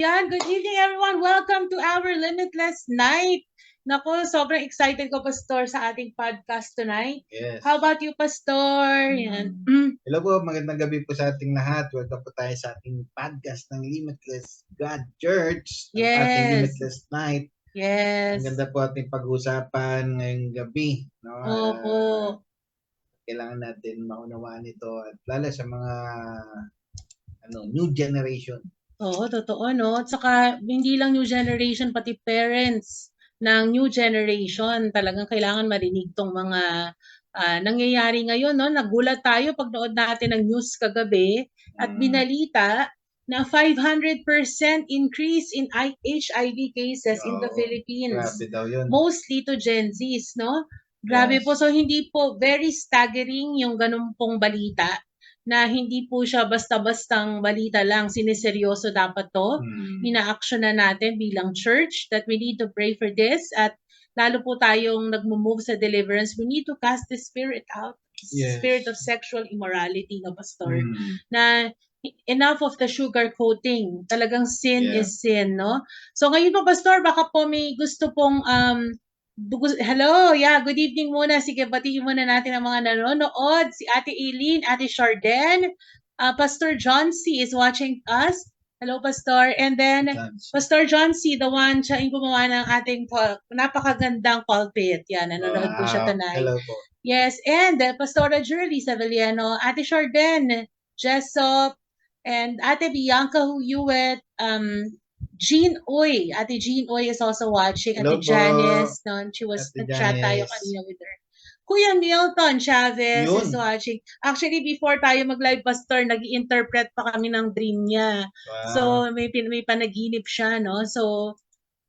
Yan, good evening everyone. Welcome to our Limitless Night. Naku, sobrang excited ko, Pastor, sa ating podcast tonight. Yes. How about you, Pastor? Yan. Hello po, magandang gabi po sa ating lahat. Welcome po tayo sa ating podcast ng Limitless God Church, ang ating Yes. Limitless Night. Yes. Ang ganda po ating pag-usapan ngayong gabi. No? Opo. Kailangan natin maunawaan ito at lalo sa mga new generation. Oo, totoo, no? At saka, hindi lang new generation, pati parents ng new generation. Talagang kailangan marinig tong mga nangyayari ngayon, no? Nagulat tayo pag nood natin ng news kagabi at binalita na 500% increase in HIV cases in the Philippines. Grabe daw yun. Mostly to Gen Zs, no? Grabe po. So, hindi po, very staggering yung ganun pong balita na hindi po siya basta-bastang balita lang, siniseryoso dapat to. Ina-action na natin bilang church that we need to pray for this at lalo po tayong nagmo-move sa deliverance, we need to cast the spirit out, spirit of sexual immorality, no, Pastor? Na enough of the sugar coating. Talagang sin is sin, no? So ngayon po, Pastor, baka po may gusto pong hello, good evening muna. Sige, batiin muna natin ang mga nanonood. Si Ate Eileen, Ate Charden, Pastor John C. is watching us. Hello, Pastor. And then, Pastor John C., the one, siya yung gumawa ng ating napakagandang pulpit. Yan, nanonood po siya tonight. Hello po. Yes, and Pastora Julie Savillano, Ate Charden, Jessop, and Ate Bianca Huyuwet, Jean Oy. Ate Jean Oy is also watching. Hello Ate po. Janice, she was nag-chat tayo kanina with her. Kuya Milton Chavez is watching. Actually, before tayo mag-live, Pastor, nag-i-interpret pa kami ng dream niya. Wow. So, may panaginip siya, no? So,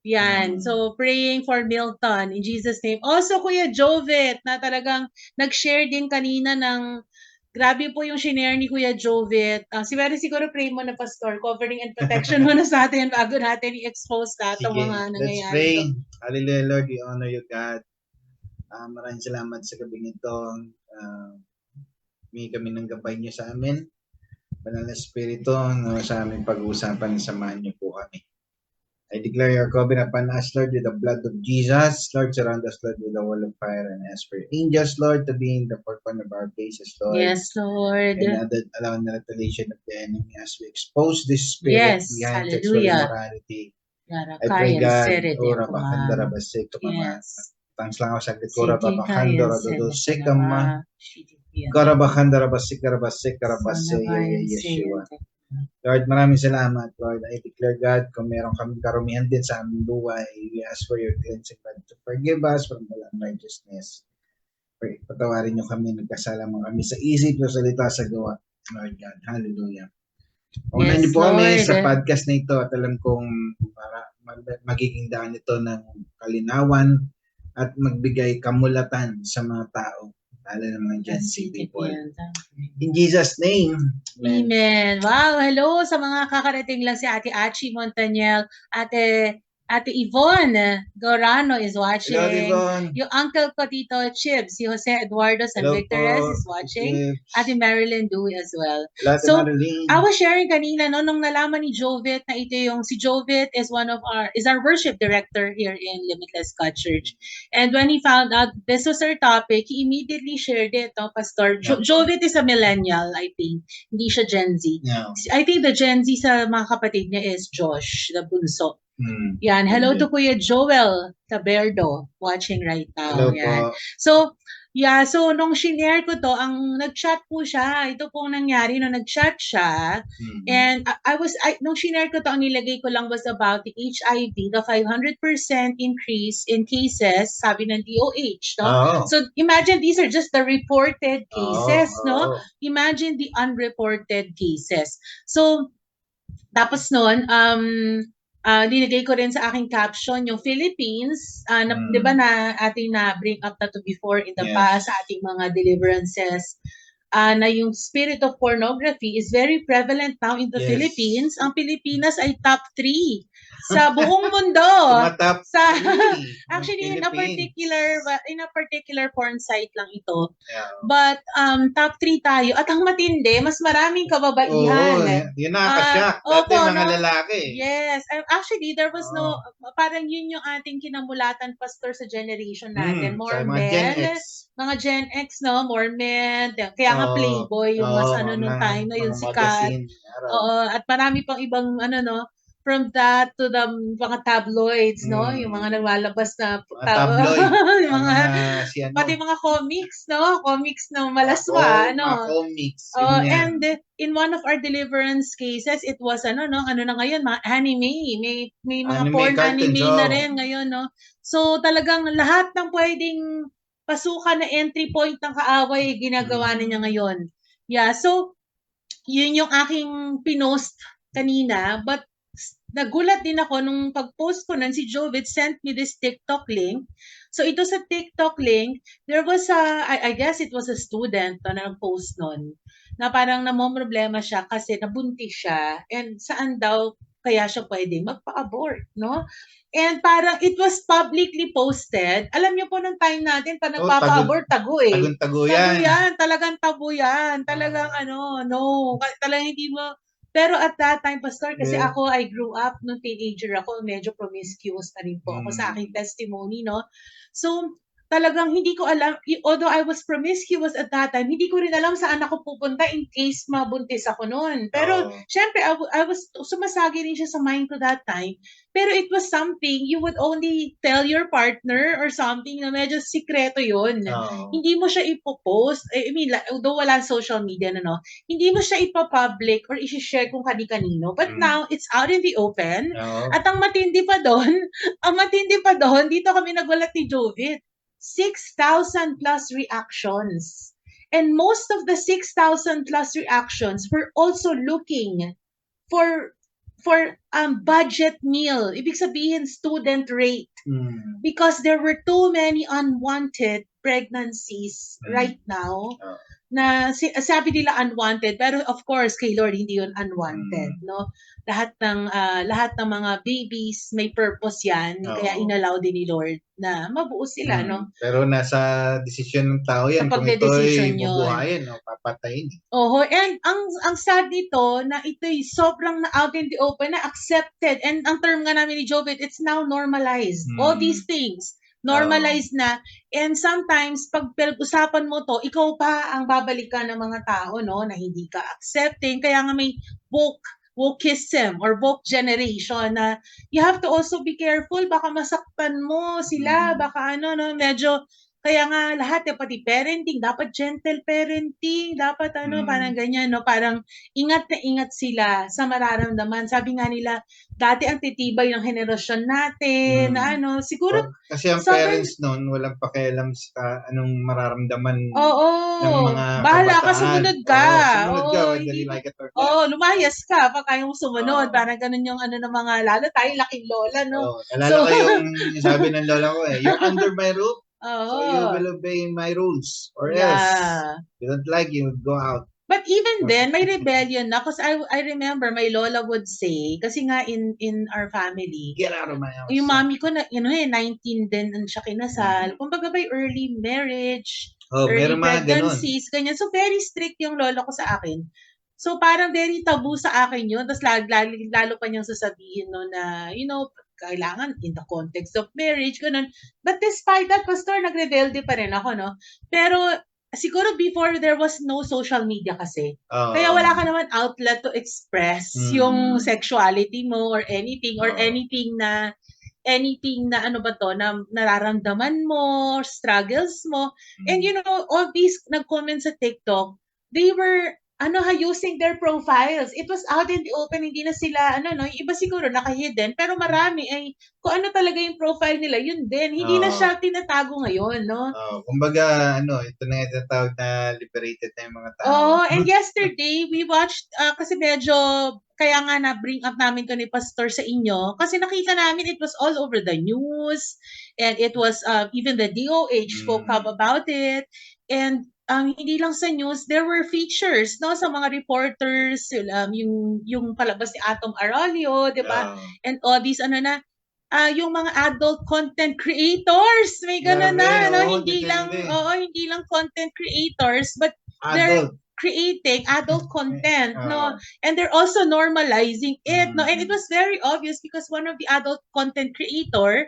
yan. So, praying for Milton in Jesus' name. Also, Kuya Jovet, na talagang nag-share din kanina ng grabe po yung shinare ni Kuya Jovet. Si Mary, siguro pray mo na, Pastor. Covering and protection mo na sa atin bago natin i-expose lahat ng mga nangyayari. Let's pray. Hallelujah, Lord. We honor you, God. Maraming salamat sa gabing ito. May kami ng gabay niyo sa amin. Banal na Espiritu, sa aming pag-uusapan, samahan niyo po kami. I declare your covenant upon us, Lord, with the blood of Jesus. Lord, surround us, Lord, with the wall of fire, and ask for your angels, Lord, to be in the forefront of our faces, Lord. Yes, Lord. And allow the retaliation of the enemy as we expose this spirit behind sexual immorality. I pray, God, Ora Bakandara Basekama. Thanks lang ako sa agad. Ora Bakandara Dodosekama. Ora Bakandara Basekara Basekara Basek, Yeshua. Lord, maraming salamat, Lord. I declare, God, kung meron kaming karumihan din sa aming buhay, we ask for your cleansing blood to forgive us from all unrighteousness. Patawarin niyo kami, nagkasala mo kami sa isip, sa salita, sa gawa. Lord God, hallelujah. Unahin niyo po kami sa podcast na ito at alam kong para magiging daan ito ng kalinawan at magbigay kamulatan sa mga tao. Lalo ng mga Gen Z people. In Jesus' name. Amen. Wow, hello sa mga kakarating lang si Ate Achi Montañel, Ate Yvonne Gorano is watching. Hello, Yvonne. Yung uncle ko dito, Chib, si Jose Eduardo San Victor's is watching. Ate Marilyn Dewey as well. Hello, so, Marilyn. I was sharing kanina, nung nalaman ni Jovet na ito yung, si Jovet is our worship director here in Limitless God Church. And when he found out this was our topic, he immediately shared it, Pastor. Jovet is a millennial, I think. Hindi siya Gen Z. No. I think the Gen Z sa mga kapatid niya is Josh, the bunso. Yan. Hello to Kuya Joel Taberdo watching right now. Hello yan. po. So nung shinare ko to, ang nag-chat po siya. Ito pong nangyari nung nag-chat siya. And nung shinare ko to, ang nilagay ko lang was about the HIV, the 500% increase in cases, sabi ng DOH, no? Oh. So imagine these are just the reported cases, no? Imagine the unreported cases. So tapos noon, nilagay ko rin sa aking caption yung Philippines, di ba na ating na bring up na to before in the past sa ating mga deliverances. na yung spirit of pornography is very prevalent now in the Philippines. Ang Pilipinas ay top 3 sa buong mundo. Top 3. Actually, in a particular porn site lang ito. But top 3 tayo. At ang matindi, mas maraming kababaihan. Yun nakaka-shock. Dati mga lalaki. Yes. Actually, there was no, parang yun yung ating kinamulatan, Pastor, sa generation natin. More men. Mga Gen X, no? More men. Kaya nga Playboy, yung mas nung time na yung sikat. At marami pang ibang, from that to the mga tabloids, no? Yung mga naglalabas na tabloid. Yung mga pati mga comics, no? Comics na malaswa, Mga comics. And in one of our deliverance cases, it was ano na ngayon, mga anime. May mga porn anime na rin ngayon, no? So talagang lahat ng pwedeng pasukan na entry point ng kaaway ginagawa na niya ngayon. Yeah, so yun yung aking pinost kanina, but nagulat din ako nung pag-post ko nun, si Jovid sent me this TikTok link. So ito sa TikTok link, there was I guess it was a student na nag-post nun, na parang namomroblema siya kasi nabuntis siya, and saan daw kaya siya pwede magpa-abort, no? And parang it was publicly posted. Alam niyo po nung time natin, pag nagpapa-abort, tago eh. Tago yan. Talagang tabu yan. Talagang no. Talagang hindi mo. Pero at that time, Pastor, kasi ako, I grew up nung teenager ako, medyo promiscuous na rin po ako sa aking testimony, no? So, talagang hindi ko alam, although I was promiscuous at that time, hindi ko rin alam saan ako pupunta in case mabuntis ako noon. Pero, syempre, I was, sumasagi rin siya sa mind ko that time. Pero it was something you would only tell your partner or something na medyo sikreto yun. Hindi mo siya ipopost. I mean, although wala social media na, no? Hindi mo siya ipapublic or isi-share kung kani-kanino. But now, it's out in the open. At ang matindi pa doon, dito kami nagulat ni Jovid. 6,000 plus reactions. And most of the 6,000 plus reactions were also looking for budget meal. Ibig sabihin, student rate. Because there were too many unwanted pregnancies right now. Na sabi nila unwanted, pero of course kay Lord hindi yun unwanted, no? Lahat ng mga babies may purpose yan, kaya inallow din ni Lord na mabuo sila, no? Pero nasa desisyon ng tao yan kung ito'y bubuhayin o papatayin. And ang sad nito na ito'y sobrang na out in the open, na accepted, and ang term nga namin ni Jovid, it's now normalized. All these things normalized na, and sometimes pag usapan mo to, ikaw pa ang babalikan ng mga tao, no, na hindi ka accepting. Kaya nga may wokeism or woke generation na you have to also be careful, baka masaktan mo sila, baka medyo. Kaya nga lahat, pati parenting, dapat gentle parenting, dapat parang ganyan, no? Parang ingat na ingat sila sa mararamdaman. Sabi nga nila, dati ang titibay ng henerasyon natin, siguro. Kasi ang parents noon, walang pakialam sa anong mararamdaman ng mga bahala kabataan. ka, sumunod ka. Whether you like it or not. Lumayas ka, pag kaya mo sumunod. Parang ganun yung ng mga, lalo tayo, laking lola, no? Alala ko yung sabi ng lola ko you're under my roof. So you will obey my rules, or else you don't like, you would go out. But even then, may rebellion na, because I remember my lola would say, kasi nga in our family, get out of my house. Yung mami ko na 19 din siya kinasal. Kumbaga by early marriage, early pregnancies, ganyan. So very strict yung lola ko sa akin. So parang very taboo sa akin yun. Tapos lalo pa niyang sasabihin na, kailangan in the context of marriage, ganun. But despite that, Pastor, nagrebelde pa rin ako, no? Pero siguro before there was no social media kasi. Kaya wala ka naman outlet to express yung sexuality mo or anything na na nararamdaman mo, struggles mo. And all these nag-comment sa TikTok, they were using their profiles. It was out in the open, hindi na sila, yung iba siguro naka-hidden, pero marami ay, kung ano talaga yung profile nila, yun din. Hindi na siya tinatago ngayon, no? Kumbaga, ito na yung tinatawag na liberated na yung mga tao. And yesterday, we watched, kasi medyo, kaya nga na-bring up namin to ni Pastor sa inyo, kasi nakita namin it was all over the news, and it was, even the DOH spoke up about it, and hindi lang sa news, there were features, no, sa mga reporters, yung palabas ni Atom Arroyo, 'di ba? And all these yung mga adult content creators, may ganun na, no? Hindi lang content creators, but they're creating adult content, no? And they're also normalizing it, no? And it was very obvious because one of the adult content creator,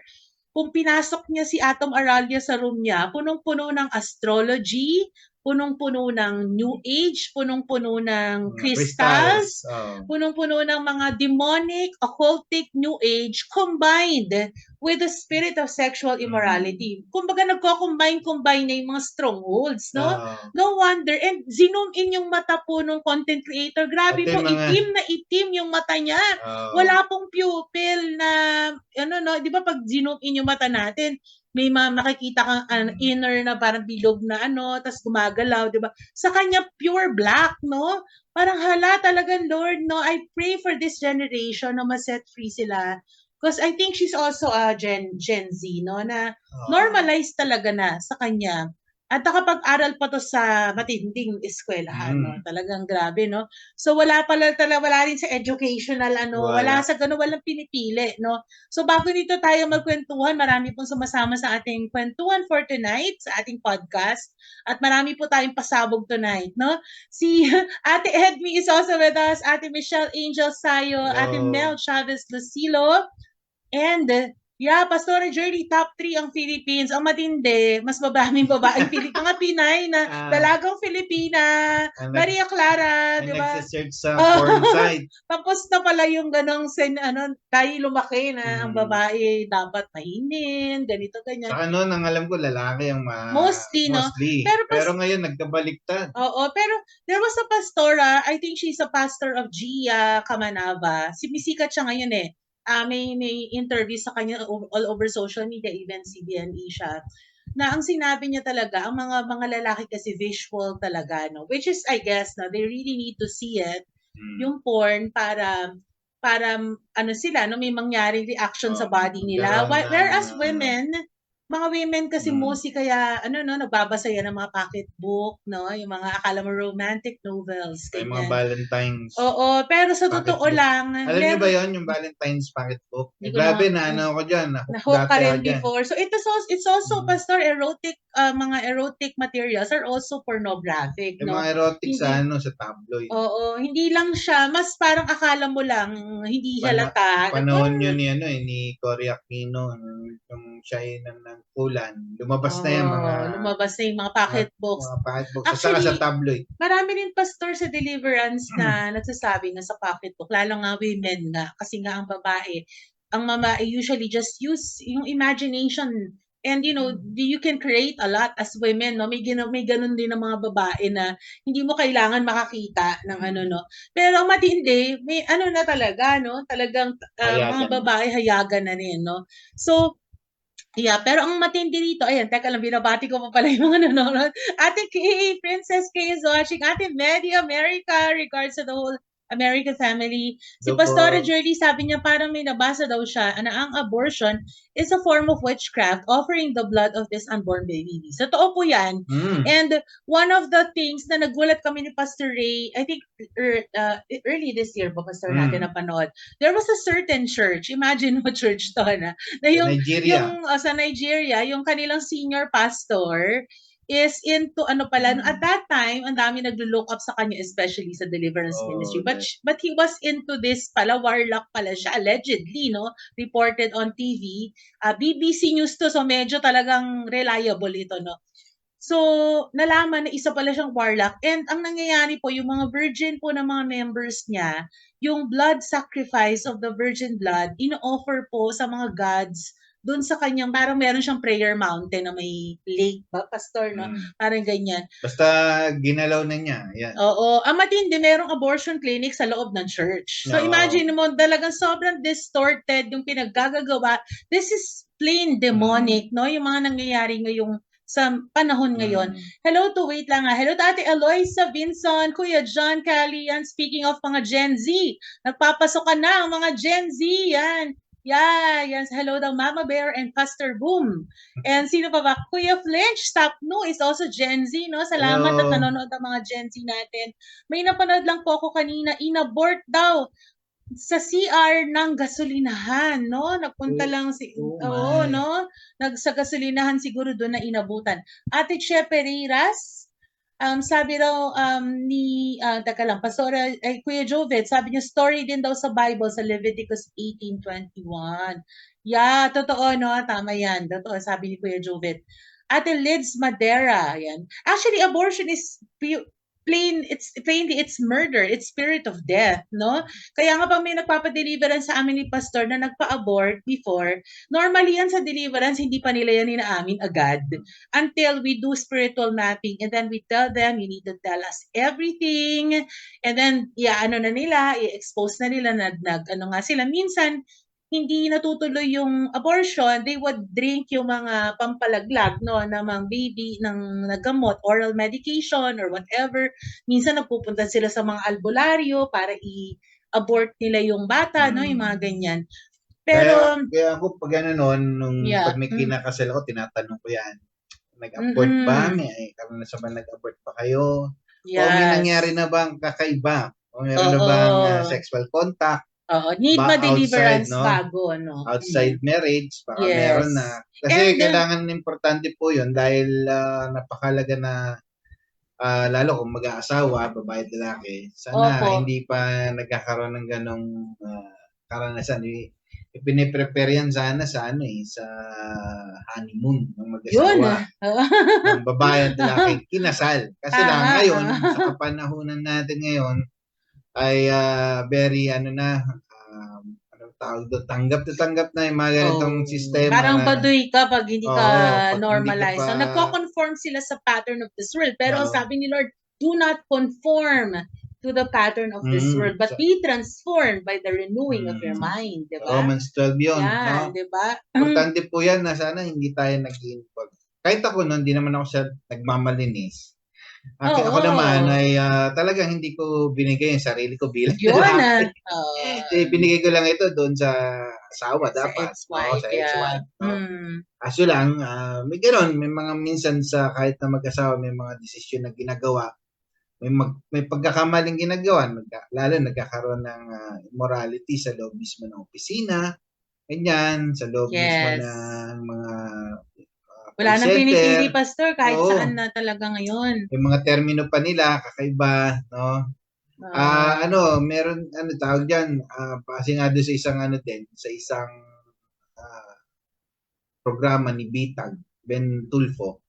kung pinasok niya si Atom Aralya sa room niya, punong-puno ng astrology, punong-puno ng New Age, punong-puno ng crystals, punong-puno ng mga demonic, occultic New Age combined with the spirit of sexual immorality. Kumbaga nagko-combine na yung mga strongholds, no? No wonder. And zoom in yung mata po ng content creator. Grabe po, itim na itim yung mata niya. Wala pong pupil na, no? Di ba pag zoom in yung mata natin, may makikita kang inner na parang bilog na tas gumagalaw, di ba? Sa kanya, pure black, no? Parang hala talagang, Lord, no? I pray for this generation na ma-set free sila. Because I think she's also a Gen Z, no? Na normalized talaga na sa kanya. At nakapag-aral pa to sa matinding eskwelahan, no? Talagang grabe, no? So wala rin sa educational, wala sa ganun, walang pinipili, no? So bago nito tayo magkwentuhan, marami pong sumasama sa ating kwentuhan for tonight, sa ating podcast. At marami po tayong pasabog tonight, no? Si Ate Edmi is also with us, Ate Michelle Angel Sayo, Ate Mel Chavez Lucilo, and Pastora Journey, top 3 ang Philippines. Ang matindi, mas maraming babaeng mga Pinay na dalagang Filipina, Maria Clara, di ba? Nagsisearch sa porn site. Tapos na pala yung ganong tayo lumaki na ang babae dapat mahinin, ganito, ganyan. Saka noon, ang alam ko, lalaki ang mostly, no? Pero ngayon, nagkabaliktad. Oo, pero there was a pastora, I think she's a pastor of Gia Kamanava. Sumisikat siya ngayon eh. May interview sa kanya all over social media, even CBNE siya, na ang sinabi niya talaga, ang mga lalaki kasi visual talaga, no? Which is, I guess, no, they really need to see it, yung porn, para sila, no, may mangyaring reaction sa body nila. Whereas mga women kasi mostly kaya, nagbabasa yan ng mga pocketbook, no? Yung mga akala mo romantic novels. Yung mga Valentine's. Oo, pero sa totoo lang. Alam niyo ba yon yung Valentine's pocketbook? Grabe na, ako dyan. Na-hook ka rin before. So it's also, Pastor, mga erotic materials are also pornographic, no? Yung mga erotic sa tabloid. Oo, hindi lang siya, mas parang akala mo lang, hindi halata. Panahon yun ni Cory Aquino, yung siya ng Kulan. Lumabas na yung mga pocketbooks. Mga pocketbooks. Actually, sa tabloid. Marami rin pastor sa Deliverance na nagsasabi na sa pocketbook, lalo nga women nga, kasi nga ang babae usually just use yung imagination. And you can create a lot as women, no? May ganun din ng mga babae na hindi mo kailangan makakita ng no. Pero ang matindi, may na talaga, no? Talagang mga babae hayagan na rin, no? So, pero ang matindi dito, ayan, teka lang, binabati ko pa pala yung mga nanonood. Ate Kay, Princess Kay is watching. Ate Medi America, regards to the whole American family. Si Pastora Journey, sabi niya parang may nabasa daw siya na ang abortion is a form of witchcraft, offering the blood of this unborn baby. So, totoo po yan. And one of the things na nagulat kami ni Pastor Ray, I think early this year po, Pastor, natin napanood, there was a certain church, imagine mo church to na yung, sa Nigeria, yung kanilang senior pastor is into at that time ang dami naglo-look up sa kanya, especially sa Deliverance Ministry, but he was into this pala, warlock pala siya, allegedly, no, reported on TV, BBC News to, so medyo talagang reliable ito, no. So nalaman na isa pala siyang warlock, and ang nangyayari po, yung mga virgin po ng mga members niya, yung blood sacrifice of the virgin blood ino-offer po sa mga gods doon sa kanyang, parang meron siyang prayer mountain na may lake ba, Pastor, no? Parang ganyan. Basta ginalaw na niya. Yan. Oo. Ang matindi, merong abortion clinic sa loob ng church. So imagine mo, talagang sobrang distorted yung pinaggagawa. This is plain demonic, no? Yung mga nangyayari ngayong sa panahon ngayon. Hello to, wait lang nga. Hello to Ate Eloisa Vinson, Kuya John Calian. Speaking of mga Gen Z, nagpapasok ka na ang mga Gen Z, yan. Yeah, yes. Hello daw, Mama Bear and Pastor Boom. And sino pa ba? Kuya Flinch, Stop No is also Gen Z, no? Salamat at Hello. nanonood ang mga Gen Z natin. May napanood lang po ako kanina, inabort daw sa CR ng gasolinahan, no? Nagpunta lang my. no? Sa gasolinahan siguro doon na inabutan. Ate Che Pereiras, sabi daw ni teka lang, Pastora Kuya Jovet, sabi niya story din daw sa Bible sa Leviticus 18:21. Yeah, totoo no, tama 'yan. Totoo sabi ni Kuya Jovet. Ate Lids Madera, yan. Actually, abortion is plainly it's murder, it's spirit of death, no? Kaya nga pag may nagpapadeliverance sa amin ni pastor na nagpa-abort before, normally yan sa deliverance, hindi pa nila yan inaamin agad until we do spiritual mapping and then we tell them, you need to tell us everything and then ano na nila, i-expose na nila ano nga sila. Minsan, hindi natutuloy yung abortion, they would drink yung mga pampalaglag, no, na mga baby, ng nagamot, oral medication or whatever. Minsan napupunta sila sa mga albularyo para i-abort nila yung bata, no, yung mga ganyan. Pero, kaya ako pag nung pag may kinakasal ako, tinatanong ko yan, nag-abort ba? May karanasan ba nag-abort pa kayo? Yes. O may nangyari na bang kakaiba? O meron na bang sexual contact? Need ba deliverance outside, no? Bago, no? Outside marriage, baka meron na. Kasi kailangan importante po yun dahil napakalaga na lalo kung mag-aasawa, babae at lalaki, sana hindi pa nagkakaroon ng ganong karanasan. Ipine-prepare yan sana sa sa honeymoon ng mag-asawa. Ng babae at lalaki kinasal. Kasi lang ngayon, sa kapanahunan natin ngayon, ay very tanggap na yung mga ganitong sistema. Parang baduy ka pag hindi ka normalize. So, nagko-conform sila sa pattern of this world. Pero sabi ni Lord, do not conform to the pattern of this world, but be transformed by the renewing of your mind. Diba? Romans 12 yun. Yan, no? Diba? Importante po yan na sana hindi tayo nag-involve. Kahit ako nun, hindi naman ako nagmamalinis. Ako naman ay talagang hindi ko binigay yung sarili ko bilang lalaki. Binigay ko lang ito doon sa asawa dapat. Sa ex-wife. Kaso lang, may gano'n. May mga minsan sa kahit na mag-asawa, may mga desisyon na ginagawa. May pagkakamaling ginagawa. Lalo nagkakaroon ng immorality sa loob mismo ng opisina. Ganyan, sa loob mismo ng mga wala nang pinipili, pastor, kahit saan na talaga ngayon. Yung mga termino pa nila, kakaiba, no? Meron, tawag dyan, kasi nga doon sa isang sa isang programa ni Bitag, Ben Tulfo.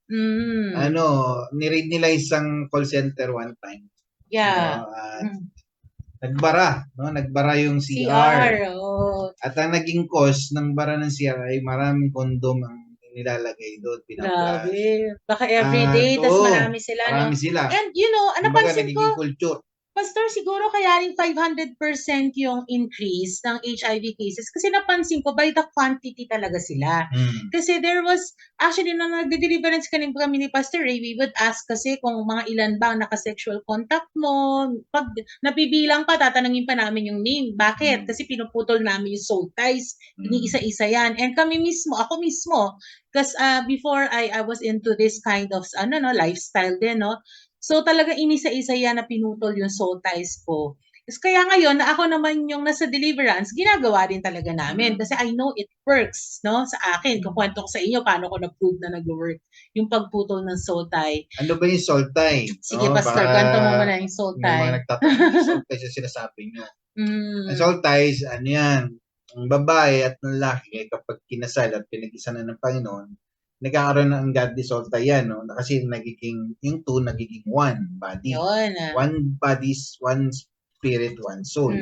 Niread nila isang call center one time. Yeah. Nagbara, no? Nagbara yung CR. At ang naging cause ng bara ng CR ay maraming kondom ang nilalagay doon, grabe. Baka everyday, tas marami sila. Marami sila. And napansin ko, culture. Pastor, siguro kaya rin 500% yung increase ng HIV cases kasi napansin ko by the quantity talaga sila. Kasi there was, actually, nung nagde-deliverance kami ni Pastor Ray, we would ask kasi kung mga ilan ba ang naka-sexual contact mo. Pag napibilang pa, tatanungin pa namin yung name. Bakit? Kasi pinuputol namin yung soul ties. Iniisa-isa yan. And kami mismo, ako mismo, because before I was into this kind of lifestyle din, no? So talaga inisa-isa yan na pinutol yung soul ties ko. Kaya ngayon na ako naman yung nasa deliverance, ginagawa din talaga namin kasi I know it works, no? Sa akin, kukwento ko sa inyo paano ko na-prove na nag-work yung pagputol ng soul tie. Ano ba yung soul tie? Sige, Pastor, ganito mo muna yung soul tie. Yung mga nagtatanong yung soul tie sa sinasabi nyo. Ang soul ties, yan? Ang babae at ng lalaki kapag kinasal at pinag-isa na ng Panginoon, nagkakaroon ng godly soul tie yan, no? Kasi yung two nagiging one body. One body, one spirit, one soul.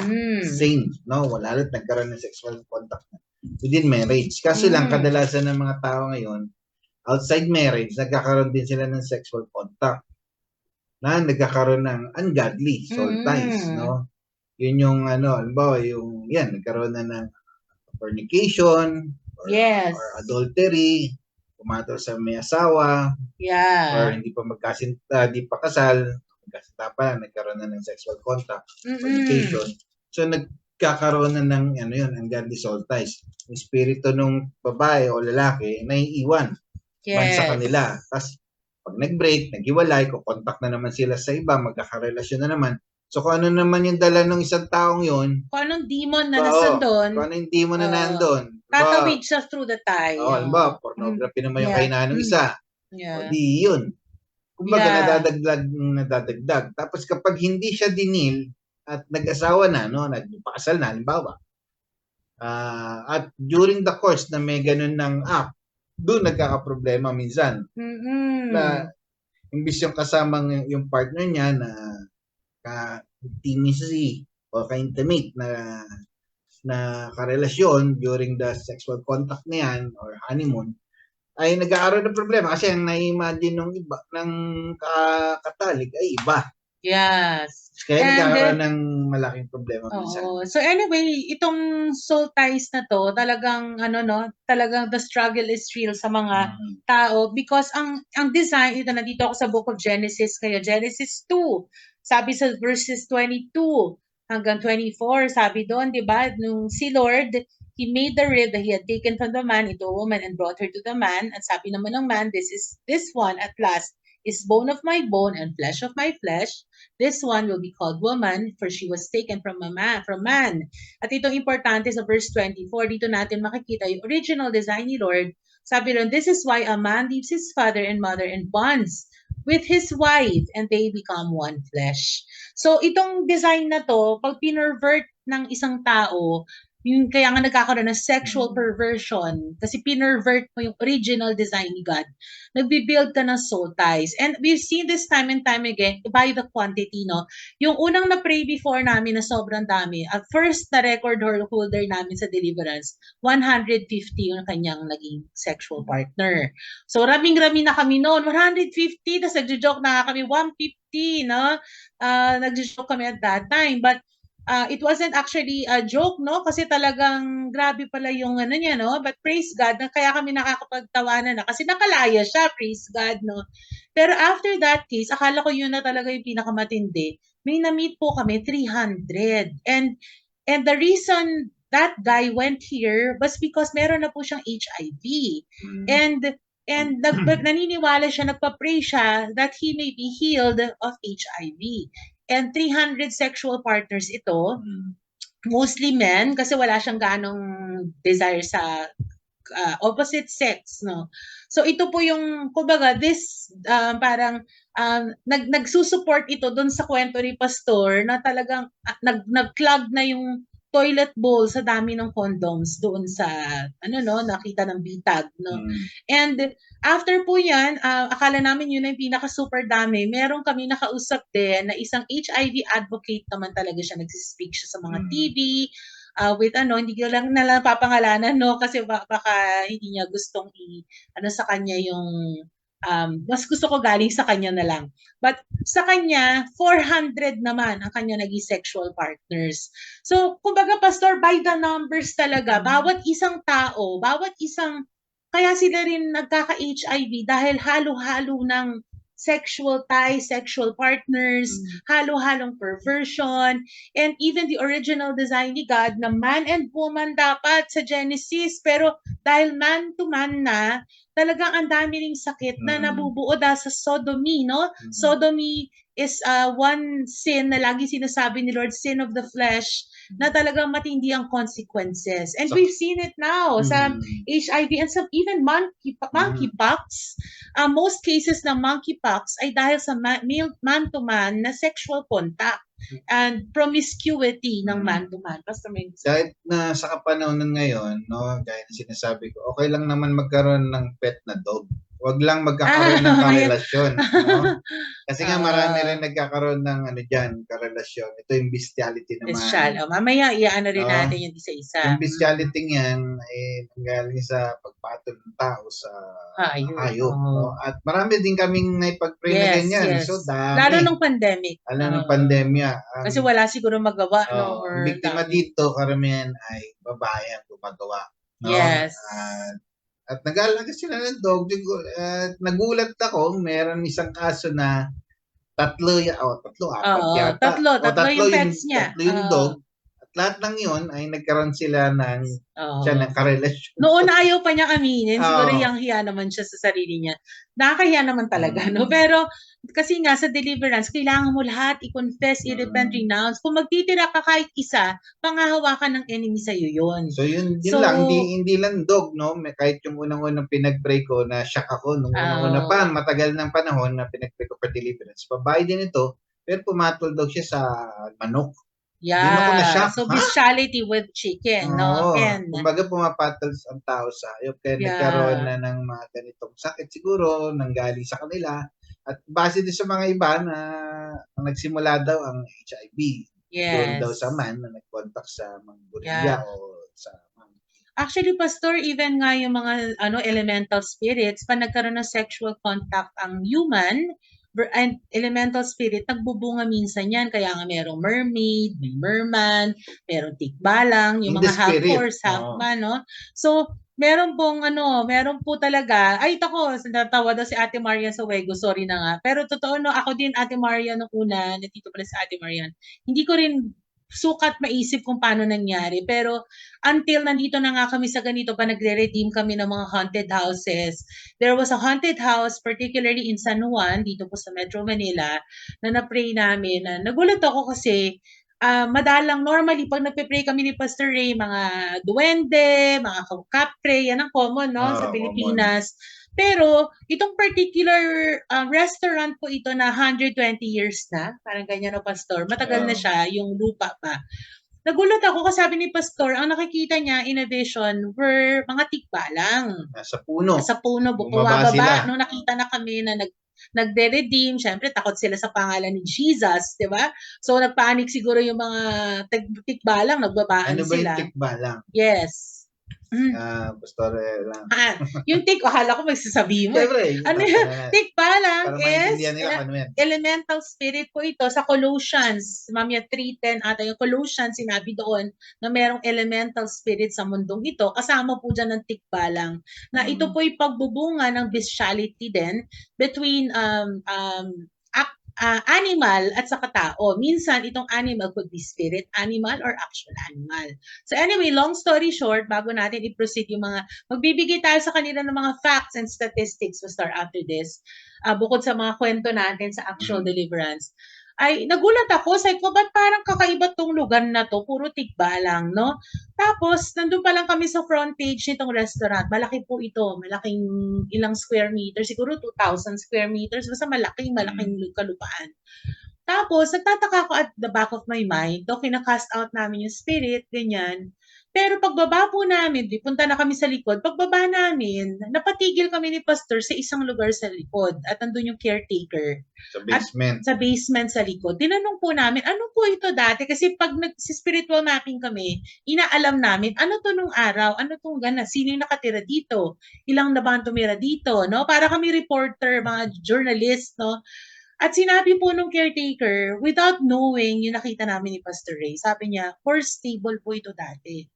Same, no? Wala lang nagkaroon ng sexual contact within marriage. Kaso lang, kadalasan ng mga tao ngayon, outside marriage, nagkakaroon din sila ng sexual contact na nagkakaroon ng ungodly soul ties, no? Yun yung, nagkaroon na ng fornication, or adultery, pumatol sa may asawa, or hindi pa di pa kasal, magkasinta pa lang, nagkaroon na ng sexual contact, fornication. So, nagkakaroon na ng ungodly soul ties. Yung espiritu ng babae o lalaki naiiwan man sa kanila. Tapos pag nag-break, naghiwalay, kukontak na naman sila sa iba, magkakarelasyon na naman. So kung ano naman yung dala ng isang taong yun, kung anong demon na nasa doon, kung anong demon na nandun, tatawid siya through the tie. Halimbawa, pornography naman yung kainahan ng isa. O di yun. Kumbaga nadadagdag. Tapos kapag hindi siya dinil at nag-asawa na, no, nagpakasal na, halimbawa, at during the course na may ganun ng app, doon nagkakaproblema minsan. Na imbis yung kasamang yung partner niya na ka-intimacy o ka-intimate na karelasyon during the sexual contact na yan or honeymoon, ay nag-aaroon ng problema kasi ang na-imagine ng iba, ng katalik ay iba. Yes. Kaya nagkakaroon ng malaking problema minsan. So anyway, itong soul ties na to, talagang talagang the struggle is real sa mga tao because ang design, ito nandito ako sa Book of Genesis, kaya Genesis 2, sabi sa verses 22 hanggang 24, sabi doon, di ba, nung si Lord, He made the rib that He had taken from the man into a woman and brought her to the man, at sabi naman ng man, this one at last is bone of my bone and flesh of my flesh. This one will be called woman, for she was taken from man. At itong importante sa verse 24, dito natin makikita yung original design ni Lord. Sabi ron, this is why a man leaves his father and mother and bonds with his wife, and they become one flesh. So itong design na to, pag pinervert ng isang tao, yung kaya nga nagkakaroon ng sexual perversion kasi pinervert mo yung original design ni God. Nagbi-build ka ng soul ties. And we've seen this time and time again by the quantity, no? Yung unang na-pray before namin na sobrang dami, at first na record holder namin sa deliverance, 150 yung kanyang naging sexual partner. So raming-rami na kami noon, 150, tapos nagjo-joke na kami, 150, no? Nagjo-joke kami at that time. But it wasn't actually a joke, no? Kasi talagang grabe pala yung niya, no? But praise God, kaya kami nakakapagtawanan na kasi nakalaya siya, praise God, no? Pero after that case, akala ko yun na talaga yung pinakamatindi. May na-meet po kami, 300. And the reason that guy went here was because meron na po siyang HIV. And naniniwala siya, nagpa-pray siya that he may be healed of HIV. And 300 sexual partners ito, mostly men, kasi wala siyang ganong desire sa opposite sex, no? So ito po yung, kumbaga, this parang nagsusupport ito dun sa kwento ni Pastor na talagang nag-clog na yung toilet bowl sa dami ng condoms doon sa nakita ng bitag, no. And after po yan, akala namin yun ang pinaka-super dami. Meron kami nakausap din na isang HIV advocate naman talaga siya, nagsispeak siya sa mga TV, with hindi ko lang papangalanan, no, kasi baka hindi niya gustong sa kanya yung mas gusto ko galing sa kanya na lang. But sa kanya, 400 naman ang kanya naging sexual partners. So, kumbaga, Pastor, by the numbers talaga, bawat isang tao, kaya sila rin nagkaka-HIV dahil halo-halo ng sexual ties, sexual partners, halo-halong perversion, and even the original design ni God na man and woman dapat sa Genesis, pero dahil man to man na, talagang ang dami ring sakit na nabubuo dahil sa sodomy, no? Sodomy is one sin na lagi sinasabi ni Lord, sin of the flesh, na talagang matindi ang consequences. And we've seen it now sa HIV and some even monkeypox. Most cases ng monkeypox ay dahil sa man-to-man na sexual contact and promiscuity ng man-to-man. Basta kahit na sa kapanahonan ngayon, no, gaya na sinasabi ko, okay lang naman magkaroon ng pet na dog. Huwag lang magkakaroon ng karelasyon. No? Kasi nga marami rin nagkakaroon ng karelasyon. Ito yung bestiality naman. Bestial. Mamaya, iaan rin natin yung isa-isa. Yung bestiality yan ay nanggaling sa pagpatol ng tao sa hayop. No? At marami din kaming naipag-pray na ganyan. So, dami. Lalo nung pandemic. Lalo nung pandemya. Kasi wala siguro magawa. Ang biktima dito, karamihan ay babae ang gumagawa. No? Yes. At nag-aalaga sila ng dog. Nagulat ako, meron isang kaso na tatlo, apat yata. Tatlo yung pets niya. Tatlo yung dog. At lahat ng yun ay nagkaroon sila ng siya ng karelasyon. Noon ayaw pa niyang aminin, siguro yung hiya naman siya sa sarili niya. Nakakahiya naman talaga, no? Pero kasi nga sa deliverance, kailangan mo lahat i-confess, i-repent, renounce. Kung magtitira ka kahit isa, pangahawakan ng enemy sa'yo yun. So yun lang, hindi lang dog, no? Kahit yung unang-unang pinag-pray ko na shock ako, nung unang-una pa, matagal ng panahon na pinag-pray ko for deliverance. Babae din ito, pero pumatol daw siya sa manok. Yeah. So bestiality with chicken, no? Kumbaga pumapatol ang tao sa hayop. Kaya nagkaroon na ng mga ganitong sakit siguro, nanggaling sa kanila. At base din sa mga iba na nagsimula daw ang HIV. Doon daw sa man na nag-contact sa mga gorilla o sa Actually, Pastor, even nga yung mga elemental spirits, pag nagkaroon ng sexual contact ang human and elemental spirit, nagbubunga minsan yan. Kaya nga merong mermaid, may merman, merong tikbalang, yung mga half-horse, half-man, no? So, meron po talaga, ay, tako, natawa daw si Ate Maria sa Wego, sorry na nga. Pero totoo, no, ako din, Ate Maria, nung una, nandito pala sa Ate Maria, hindi ko rin sukat maisip kung paano nangyari. Pero until nandito na nga kami sa ganito pa nagre-redeem kami ng mga haunted houses. There was a haunted house, particularly in San Juan, dito po sa Metro Manila, na na-pray namin. Nagulat ako kasi madalang normally pag nagpe-pray kami ni Pastor Ray, mga duwende, mga kapre, yan ang common, no, sa Pilipinas. Pero itong particular restaurant po ito na 120 years na, parang ganyan, no, Pastor. Matagal na siya, yung lupa pa. Nagulat ako kasi sabi ni Pastor, ang nakikita niya in a vision were mga tikbalang. Sa puno. Sa puno, bumababa. Nung nakita na kami na nagde-redeem, syempre takot sila sa pangalan ni Jesus, di ba? So nagpanik siguro yung mga tikbalang, nagbabaan sila. Ano ba yung tikbalang? Yes. Pastor lang. Yung akala ko magsasabi mo. Ano yun? Tikbalang is elemental spirit po ito sa Colossians. Mamaya 3:10 ata yung Colossians, sinabi doon na merong elemental spirit sa mundong ito. Kasama po dyan ng tikbalang. Na ito po yung pagbubunga ng bestiality din between animal at saka tao. Minsan, itong animal could be spirit animal or actual animal. So anyway, long story short, bago natin i-proceed yung mga, magbibigay tayo sa kanila ng mga facts and statistics to start after this, bukod sa mga kwento natin sa actual deliverance. Ay, nagulat ako, sabi ko, ba't parang kakaiba tong lugar na to, puro tikbalang, no? Tapos, nandun pa lang kami sa frontage nitong restaurant, malaki po ito, malaking ilang square meters, siguro 2,000 square meters, basta malaking kalupaan. Tapos, nagtataka ko at the back of my mind, kinakast out namin yung spirit, ganyan. Pero pagbaba po namin, punta na kami sa likod, pagbaba namin, napatigil kami ni Pastor sa isang lugar sa likod at nandun yung caretaker. Sa basement. At sa basement sa likod. Tinanong po namin, ano po ito dati? Kasi pag spiritual mapping kami, inaalam namin, ano to nung araw? Ano tong gana? Sino yung nakatira dito? Ilang na ba ang tumira dito? No? Para kami reporter, mga journalist, no? At sinabi po nung caretaker, without knowing, yung nakita namin ni Pastor Ray, sabi niya, horse stable po ito dati.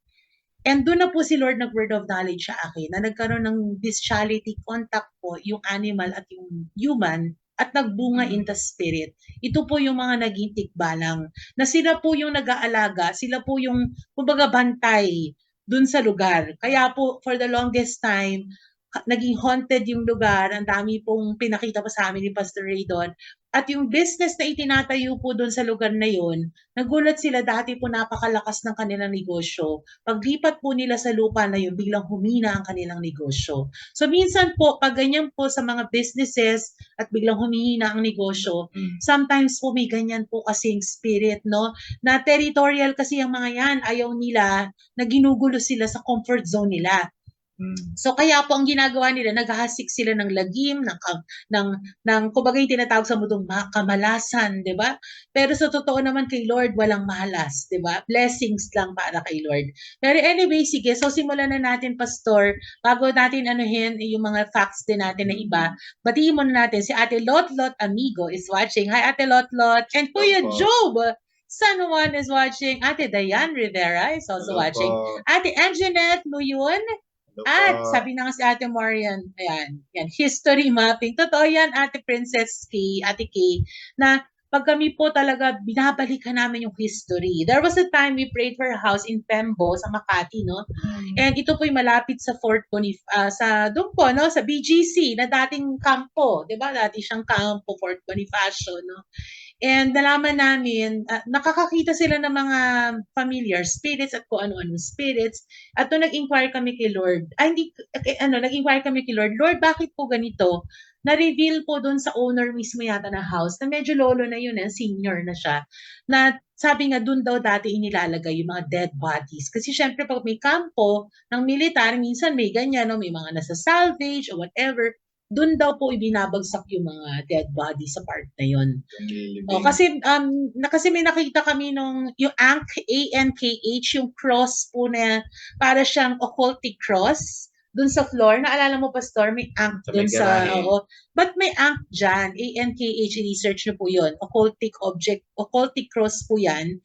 And doon na po si Lord nag-word of knowledge sa akin na nagkaroon ng bestiality contact po yung animal at yung human at nagbunga in the spirit. Ito po yung mga naging tikbalang na sila po yung nag-aalaga, sila po yung kumbaga bantay doon sa lugar. Kaya po for the longest time, naging haunted yung lugar. Ang dami pong pinakita pa sa amin ni Pastor Ray doon. At yung business na itinatayo po doon sa lugar na yun, nagulat sila dati po napakalakas ng kanilang negosyo. Paglipat po nila sa lupa na yun, biglang humina ang kanilang negosyo. So minsan po, pag ganyan po sa mga businesses at biglang humihina ang negosyo, sometimes po may ganyan po kasing spirit, no? Na territorial kasi ang mga yan, ayaw nila na ginugulo sila sa comfort zone nila. So kaya po ang ginagawa nila, naghahasik sila ng lagim, ng kumbaga yung tinatawag sa mundong kamalasan, 'di ba? Pero sa totoo naman kay Lord walang mahalas, 'di ba? Blessings lang para kay Lord. Pero anyway, sige, so simulan na natin, Pastor. Bago natin anuhin yung mga facts din natin na iba, batiin muna natin si Ate Lotlot Amigo is watching. Hi Ate Lotlot. And Kuya Job San Juan is watching. Ate Diane Rivera is also watching. Ate Anjanette Luyun. At sabi na nga si Ate Marian, ayan, yan, history mapping. Totoo yan, Ate Princess K, Ate K, na pag kami po talaga, binabalikan namin yung history. There was a time we prayed for a house in Pembo, sa Makati, no? And ito po'y malapit sa doon po, no? Sa BGC, na dating kampo, di ba? Dati siyang kampo, Fort Bonifacio, no? And nalaman namin, nakakakita sila ng mga familiar spirits at kung ano-anong spirits. At nung nag-inquire kami kay Lord, nag-inquire kami kay Lord, Lord, bakit po ganito? Na-reveal po doon sa owner mismo yata ng house, na medyo lolo na yun, senior na siya, na sabi nga doon daw dati inilalagay yung mga dead bodies. Kasi syempre pag may kampo ng militar, minsan may ganyan, no? May mga nasa salvage or whatever, doon daw po ibinabagsak yung mga dead body sa part na yun. Kasi may nakita kami yung ANKH, yung cross po na para siyang occultic cross doon sa floor. Naalala mo, Pastor, may ankh doon sa but may ankh dyan. ANKH, research nyo po yun. Occultic cross po yan.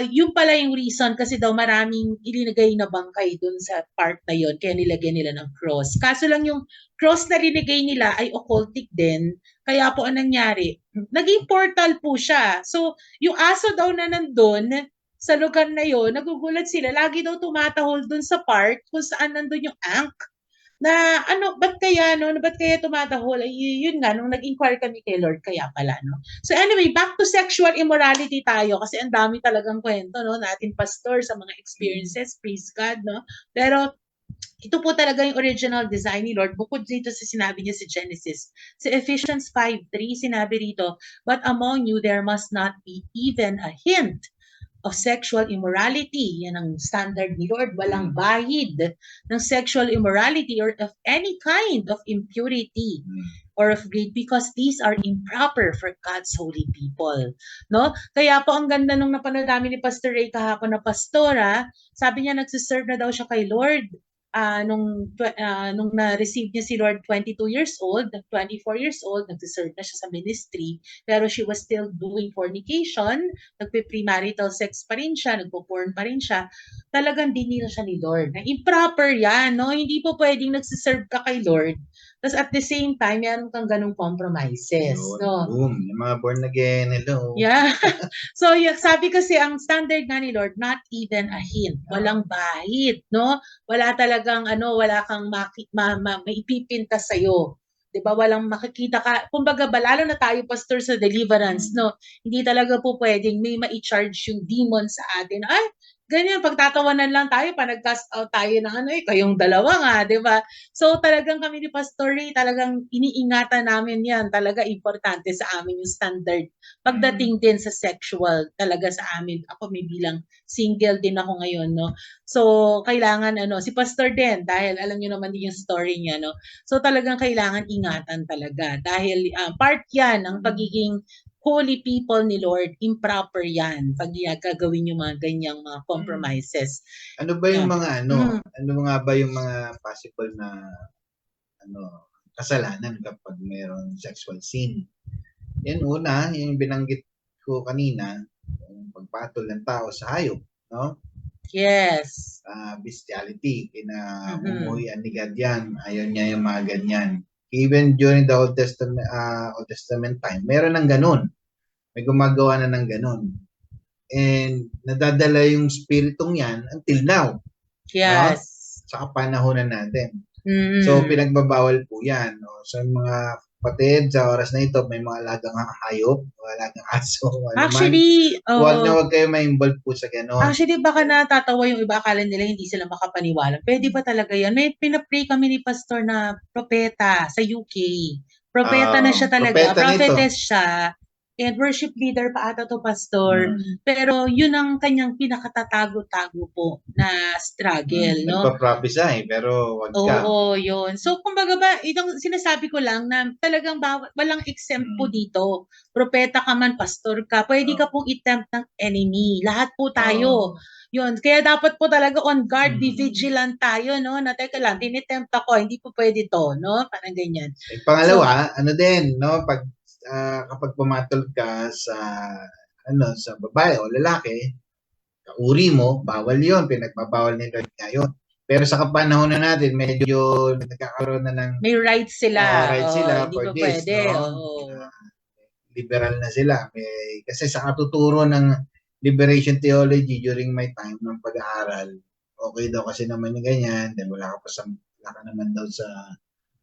Yung pala yung reason kasi daw maraming ilinagay na bangkay dun sa part na yon, kaya nilagyan nila ng cross. Kaso lang yung cross na linagay nila ay occultic din, kaya po ang nangyari, naging portal po siya. So, yung aso daw na nandun sa lugar na yon, nagugulat sila, lagi daw tumatahol dun sa part kung saan nandun yung ankh. Na ba't kaya tumatahol? Yun nga, nung nag-inquire kami kay Lord, kaya pala, no? So anyway, back to sexual immorality tayo kasi ang dami talagang kwento, no, natin, Pastor, sa mga experiences, praise God, no? Pero ito po talaga yung original design ni Lord. Bukod dito sa sinabi niya sa Genesis. Sa Ephesians 5:3, sinabi rito, but among you there must not be even a hint of sexual immorality. Yan ang standard ni Lord. Walang bahid ng sexual immorality or of any kind of impurity or of greed, because these are improper for God's holy people. No? Kaya po ang ganda nung napanood namin ni Pastor Ray kahapon na pastora, sabi niya nagsiserve na daw siya kay Lord. Nung na-receive niya si Lord, 22 years old, 24 years old, nagsiserve na siya sa ministry, pero she was still doing fornication, nagpe-premarital sex pa rin siya, nagpo-porn pa rin siya, talagang dinila siya ni Lord. Na improper yan, no? Hindi po pwedeng nagsiserve ka kay Lord, tapos at the same time, meron kang ganung compromises, no? Boom, yung mga born again, hello. Yeah. So, sabi kasi ang standard nga ni Lord, not even a hint. Walang bahid, no? Wala talagang wala kang maipipinta sa'yo. 'Di ba? Walang makikita ka. Kumbaga, lalo na tayo, Pastor, sa deliverance, no? Hindi talaga po pwedeng may ma-charge yung demon sa atin. Ay, ganyan, pagtatawanan lang tayo, pa nag-cast out tayo ng kayong dalawa nga, di ba? So, talagang kami ni Pastor Ray, talagang iniingatan namin yan. Talaga importante sa amin yung standard. Pagdating din sa sexual, talaga sa amin, ako may bilang single din ako ngayon, no? So, kailangan, si Pastor din, dahil alam niyo naman din yung story niya, no? So, talagang kailangan ingatan talaga. Dahil part yan ng pagiging holy people ni Lord, improper yan pag gagawin yung mga ganyang mga compromises. Ano ba yung mga ano nga ba yung mga possible na kasalanan kapag mayroong sexual sin? Yan una, yung binanggit ko kanina, yung pagpatol ng tao sa hayop, no? Yes. Bestiality, kinamumuhian ni God yan. Ayaw niya yung mga ganyan. Even during the Old Testament time, meron ng ganun. May gumagawa na ng ganun. And nadadala yung spiritong yan until now. Yes. No? Sa kapanahonan natin. So, pinagbabawal po yan. No? So, mga kapatid, sa oras na ito, may mga alagang hayop, mga alagang aso. Actually, huwag kayo ma-involve po sa gano'n. Actually, baka natatawa yung iba, akala nila hindi sila makapaniwala. Pwede ba talaga yan? May pinapray kami ni Pastor na propeta sa UK. Propeta na siya talaga. Prophetess siya. And worship leader pa ata to, Pastor. Pero yun ang kanyang pinakatatago-tago po na struggle, no? Nagpa-prophesy, pero wag ka. Oo, yun. So, kumbaga ba, itong sinasabi ko lang na talagang walang exempt po dito. Propeta ka man, pastor ka, pwede ka pong i-tempt ng enemy. Lahat po tayo. Yun. Kaya dapat po talaga on guard, be vigilant tayo, no? Na teka lang, tinitempt ako, hindi po pwede to, no? Parang ganyan. Pangalawa, no? Kapag pumatol ka sa babae o lalaki, kauri mo, bawal yon, pinagbabawal ni Lord ngayon. Pero sa kapanahon na natin, medyo nagkakaroon na ng may rights sila. Rights sila hindi for pa this, pwede. no? liberal na sila. Kasi sa katuturo ng liberation theology during my time ng pag-aaral, okay daw kasi naman yung ganyan, then wala ka naman daw sa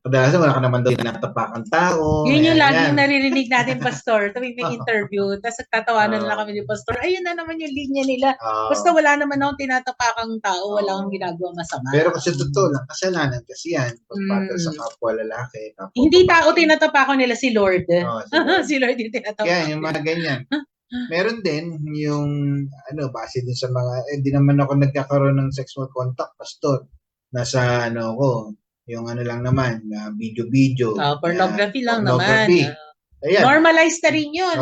kadalasan wala ka naman daw tinatapakang tao. Yun yung laging naririnig natin, Pastor, tuwing may interview. Tapos nagtatawanan lang kami ni Pastor. Ayun na naman yung linya nila. Basta wala naman akong tinatapakang tao, wala akong ginagawa masama. Pero kasi totoo lang, kasalanan kasi yan. Pagpatol sa kapwa lalaki. Kapwa hindi tao tinatapakan nila, si Lord. Si Lord yung tinatapakan. Kaya yung mga ganyan. Meron din yung, base din sa mga, hindi naman ako nagkakaroon ng sexual contact, Pastor. Nasa, yung lang naman, video-video. Pornography lang naman. Ayan. Normalized na rin yun.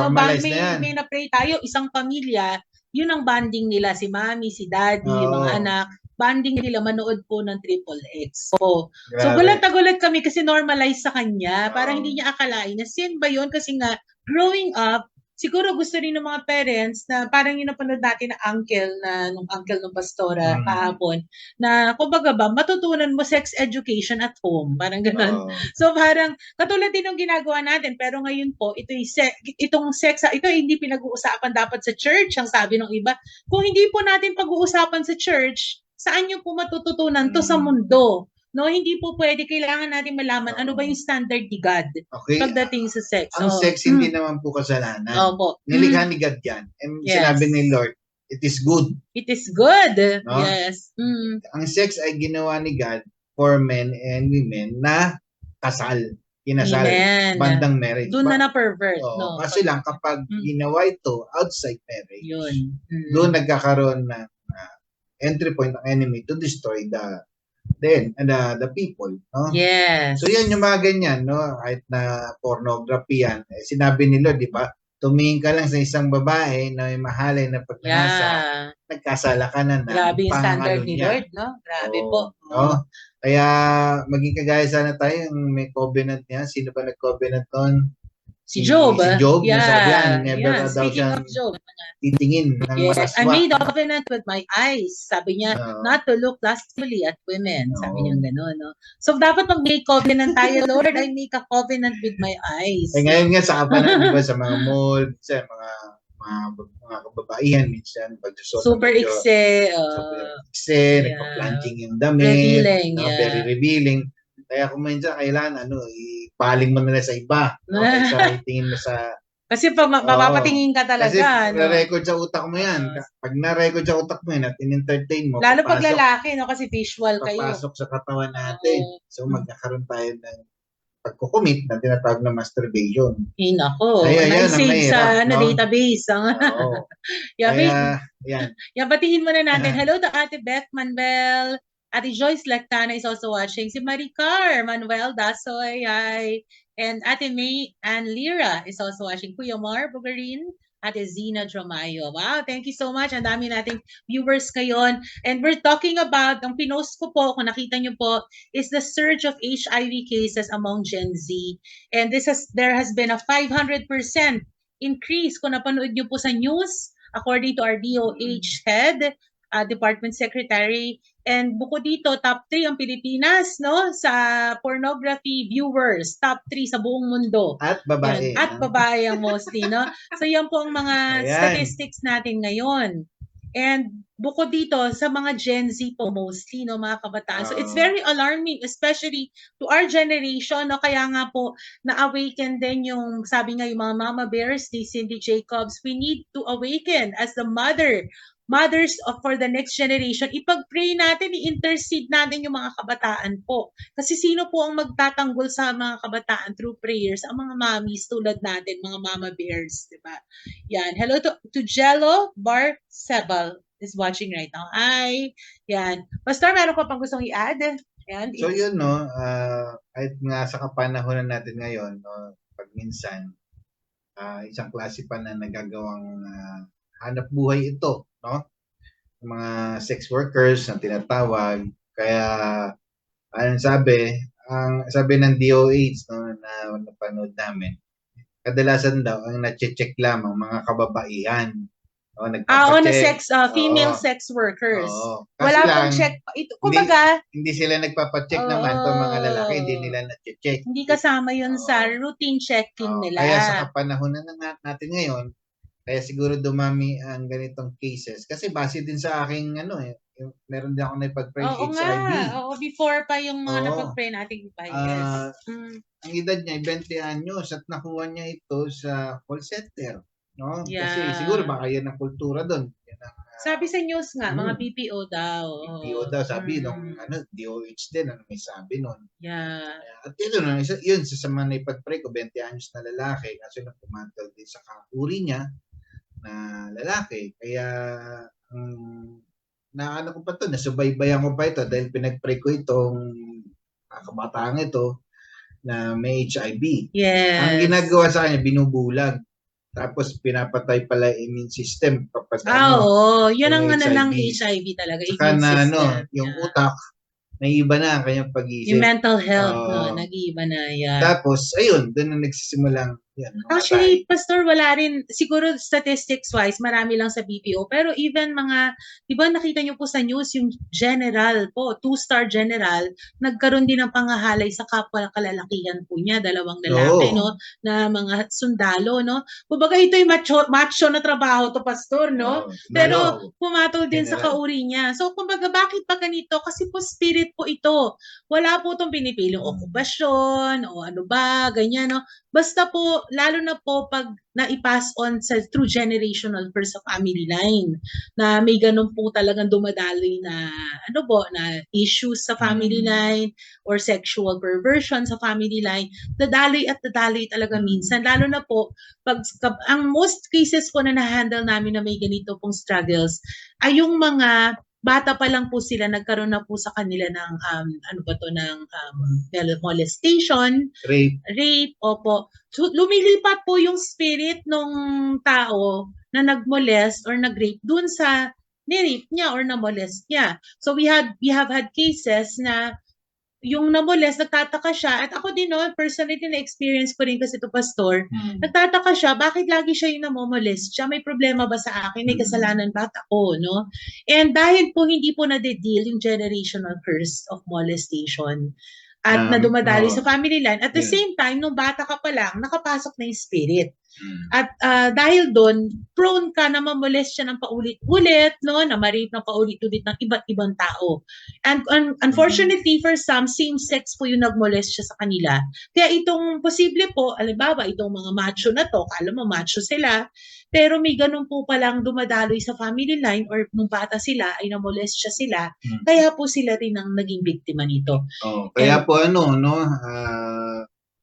May na-pray tayo, isang pamilya, yun ang bonding nila, si mami, si daddy, mga anak, bonding nila manood po ng XXX. So gulat na gulat kami kasi normalized sa kanya. Parang hindi niya akalain na sin ba yun? Kasi nga, growing up, siguro gusto rin ng mga parents na parang yung napanood natin na nung uncle ng pastora kahapon, na kumbaga ba, matutunan mo sex education at home. Parang ganun. So parang, katulad din ng ginagawa natin, pero ngayon po, itong sex, ito hindi pinag-uusapan dapat sa church, ang sabi ng iba. Kung hindi po natin pag-uusapan sa church, saan nyo po matututunan to sa mundo? No, hindi po pwede. Kailangan natin malaman ano ba yung standard ni God pagdating sa sex. Ang sex hindi naman po kasalanan. Nilikha ni God yan. Sinabi ni Lord, it is good. It is good. No? Yes. Ang sex ay ginawa ni God for men and women na kasal. Kinasal. Bandang marriage. Doon na pervert. Kasi lang kapag ginawa ito outside marriage, doon nagkakaroon ng entry point ng enemy to destroy the people, no? Yes. So yan yung mga ganyan, no? Kahit na pornography yan. Sinabi ni Lord, di ba? Tumingin ka lang sa isang babae na may mahalin na pagnanasa, nagkasala ka na. Grabe yung standard ni Lord, no? Grabe po. No? Kaya maging kagaya sana tayo yung may covenant niya. Sino ba nag-covenant doon? Si Job. Si Job. Never daw Speaking siyang of Job. titingin ng I made a covenant with my eyes. Sabi niya, not to look lustfully at women. Sabi niya gano'n, no? So, dapat mag-make covenant tayo, Lord. I make a covenant with my eyes. Ngayon nga sa kapanan, di ba, sa mga mall, sa mga kababaihan, minsan, pagsusot. Super ikse. Nagpa-planching yung damit. Revealing, very revealing. Kaya kung minsan, kailangan, ipaling mo nila sa iba. Kaysa itingin mo sa... Kasi mapapatingin ka talaga. Kasi na-record sa utak mo yan. Pag na-record sa utak mo yan at in-entertain mo, lalo pag lalaki, no? Kasi visual kayo. Papasok sa katawan natin. So, magkakaroon tayo ng pagkukumit na tinatawag na masturbation. Nako. Save sa database. Yan, batingin muna natin. Hello to Ate Beth Manuel. Ate Joyce Lactana is also watching. Si Maricar Manuel Dasoy. Hi. And Ate May and Lira is also watching. Kuya Mar Bugarin. Ate Zina Dromayo. Wow, thank you so much. Ang dami nating viewers ngayon. And we're talking about, ang pinost ko po, kung nakita nyo po, is the surge of HIV cases among Gen Z. And there has been a 500% increase. Kung napanood nyo po sa news, according to our DOH head, Department Secretary. And bukod dito, top 3 ang Pilipinas, no? Sa pornography viewers, top 3 sa buong mundo. At babae. At babae ang mostly, no? So yan po ang mga statistics natin ngayon. And bukod dito, sa mga Gen Z po mostly, no, mga kabataan. So it's very alarming, especially to our generation, no? Kaya nga po, na-awaken din yung, sabi nga yung mga mama bears, ni Cindy Jacobs, we need to awaken as the mothers for the next generation. Ipag-pray natin, i-intercede natin yung mga kabataan po. Kasi sino po ang magtatanggol sa mga kabataan through prayers? Ang mga mommies tulad natin, mga mama bears, di ba? Yan. Hello to Jello Barcebal is watching right now. Hi. Yan. Pastor, meron ka pang gustong i-add? Yan. So yun, no, kahit nga sa kapanahonan natin ngayon, no, pag minsan, isang klase pa na nagagawang hanap buhay ito, no? Mga sex workers na tinatawag. Kaya, anong sabi ng DOH, no, na napanood namin, kadalasan daw, ang na-check lamang mga kababaihan. na sex, female sex workers. Kasi wala lang, pong check. Kumbaga, hindi sila nagpapacheck naman itong mga lalaki, hindi nila na-check. Hindi kasama yun sa routine checking nila. Kaya sa kapanahonan natin ngayon, kaya siguro dumami ang ganitong cases. Kasi base din sa aking meron din ako napag-pray HIV. Oo, before pa yung mga napag-pray nating yes. Ang edad niya, 20 anyos at nakuha niya ito sa call center. No? Kasi siguro baka yan ang kultura doon. Sabi sa news nga, mga BPO daw. BPO daw, sabi nung DOH din, may sabi nun. Yeah. At ito na, yun, sa mga naipag-pray ko, 20 anyos na lalaki, kasi pumatol din sa kakuri niya na lalaki. Kaya, naano ko pa ito, nasubaybayan ko pa ito dahil pinag-pray ko itong kabataan ito na may HIV. Yes. Ang ginagawa sa kanya, binubulag. Tapos pinapatay pala immune system kapag yun ang ng HIV talaga. Saka na yung utak, naiiba na ang kanyang pag-iisip. Yung mental health, nag-iiba na yan. Tapos, ayun, doon na nagsisimulang yan. Actually, Pastor, wala rin, siguro statistics-wise, marami lang sa BPO. Pero even mga, di ba nakita nyo po sa news, yung general po, 2-star general, nagkaroon din ng pangahalay sa kapwa kalalakihan po niya, 2 lalaki, no? Na mga sundalo, no? Kumbaga ito yung macho na trabaho to, Pastor, no? Pero pumatol din sa kauri niya. So, kumbaga, bakit pa ganito? Kasi po spirit po ito. Wala po itong pinipiling okupasyon, o ano ba, ganyan, no? Basta po, lalo na po pag na-i-pass on sa through generational first sa family line, na may ganun po talagang dumadaloy na, na issues sa family line or sexual perversion sa family line, dadaloy at dadaloy talaga minsan. Lalo na po, ang most cases po na na-handle namin na may ganito pong struggles, ay yung mga bata pa lang po sila, nagkaroon na po sa kanila ng molestation, rape, opo. So, lumilipat po yung spirit ng tao na nagmolest or nagrape dun sa ni-rape niya or na-molest niya. So we have had cases na yung namolest, nagtataka siya, at ako din, personally na-experience ko rin kasi ito, Pastor, nagtataka siya, bakit lagi siya yung namomolest siya? May problema ba sa akin? May kasalanan ba ako, no? And dahil po hindi po na-deal yung generational curse of molestation, at na dumadali sa family line, at the same time, nung bata ka pa lang, nakapasok na yung spirit. At dahil doon, prone ka na mamolest siya ng paulit-ulit, no? Na ma-rape ng paulit-ulit ng iba't ibang tao. And unfortunately for some, same-sex po yung nagmolest siya sa kanila. Kaya itong posible po, alimbawa, itong mga macho na to, kala mo macho sila, pero may ganun po palang dumadaloy sa family line or nung bata sila ay namolest siya sila, kaya po sila rin ang naging biktima nito. Kaya po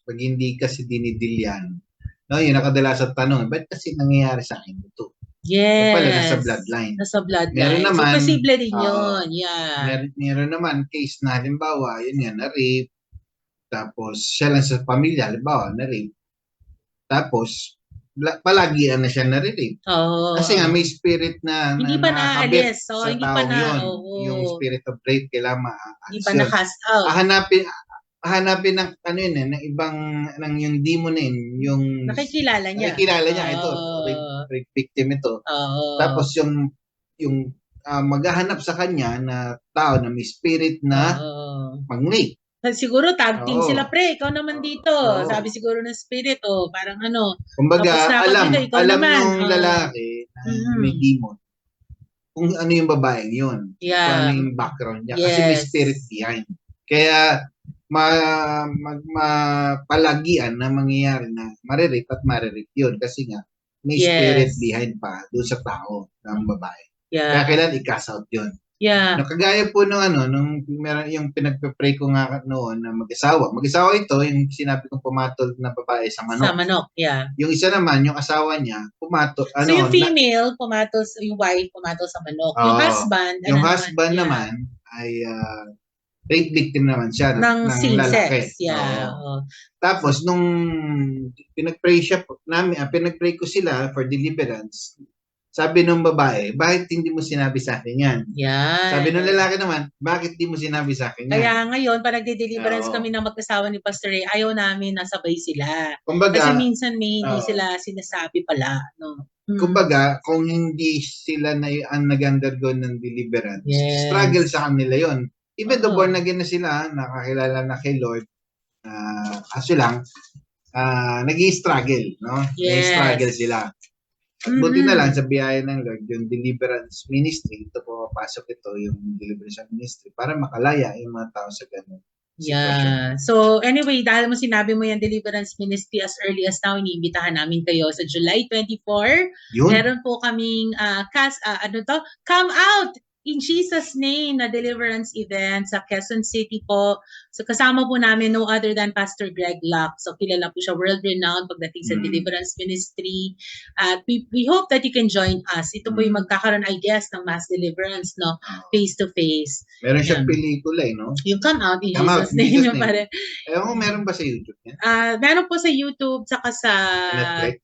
pag hindi kasi dinidilyan, yung nakadalasang tanong, ba't kasi nangyayari sa akin ito? Yes. Pala, nasa bloodline. Nasa bloodline. Meron naman, so, posible din yun. Meron naman case na, halimbawa, yun yan, na-rape, tapos siya lang sa pamilya, halimbawa, na-rape, tapos, palagi na siya na-rape. Kasi nga, may spirit na hindi pa naalis. Sa hindi tao pa yung spirit of rape, kailangan hindi pa na-cast out. Hanapin ng ng ibang yung demon yung nakikilala niya ito rape victim ito. Tapos yung maghahanap sa kanya na tao na may spirit na mag-rape. Siguro tag team sila, pre, ikaw naman dito. Sabi siguro ng spirit, parang kumbaga alam ng lalaki na may demon kung ano yung babaeng yun, kung ano yung background niya, kasi may spirit behind. Kaya mapalagian na mangyayari na marirape at marirape yun kasi nga may spirit behind pa doon sa tao ng babae. Kaya kailan i-cast out yun. Kagaya po nung meron yung pinagpe-pray ko nga noon na mag-asawa. Mag-asawa ito, yung sinabi kong pumatol na babae sa manok. Sa manok, Yung isa naman, yung asawa niya, pumatol. So yung female, pumatol, yung wife, pumatol sa manok. Yung husband, naman ay rape victim naman siya ng lalaki. Tapos nung pinag-pray ko sila for deliverance, sabi nung babae, bakit hindi mo sinabi sa akin yan? Sabi nung lalaki naman, bakit hindi mo sinabi sa akin yan? Kaya ngayon, pag nagde-deliverance kami ng mag-asawa ni Pastor Ray, ayaw namin nasabay sila. Kumbaga, kasi minsan may hindi sila sinasabi pala. No? Kumbaga, kung hindi sila ang nag-undergo ng deliverance, struggle sa kanila yon. Even though born again na sila, nakakilala na kay Lord, kaso lang, nag-i-struggle, no? Nag-i-struggle sila. At buti na lang sa biyaya ng Lord, yung deliverance ministry, ito po papasok ito, yung deliverance ministry, para makalaya yung mga tao sa ganun. Yeah. So anyway, dahil mo sinabi mo yung Deliverance Ministry as early as now, iniimbitahan namin kayo sa July 24. Meron po kaming Come Out in Jesus' name na deliverance event sa Quezon City po. So kasama po namin no other than Pastor Greg Locke. So kilala po siya world-renowned pagdating sa deliverance ministry. At we hope that you can join us. Ito po yung magkakaroon, I guess, ng mass deliverance, no? Face-to-face. Meron siyang pelikula, no? Yung Come Out in Jesus' name. Meron ba sa YouTube yan? Meron po sa YouTube, saka sa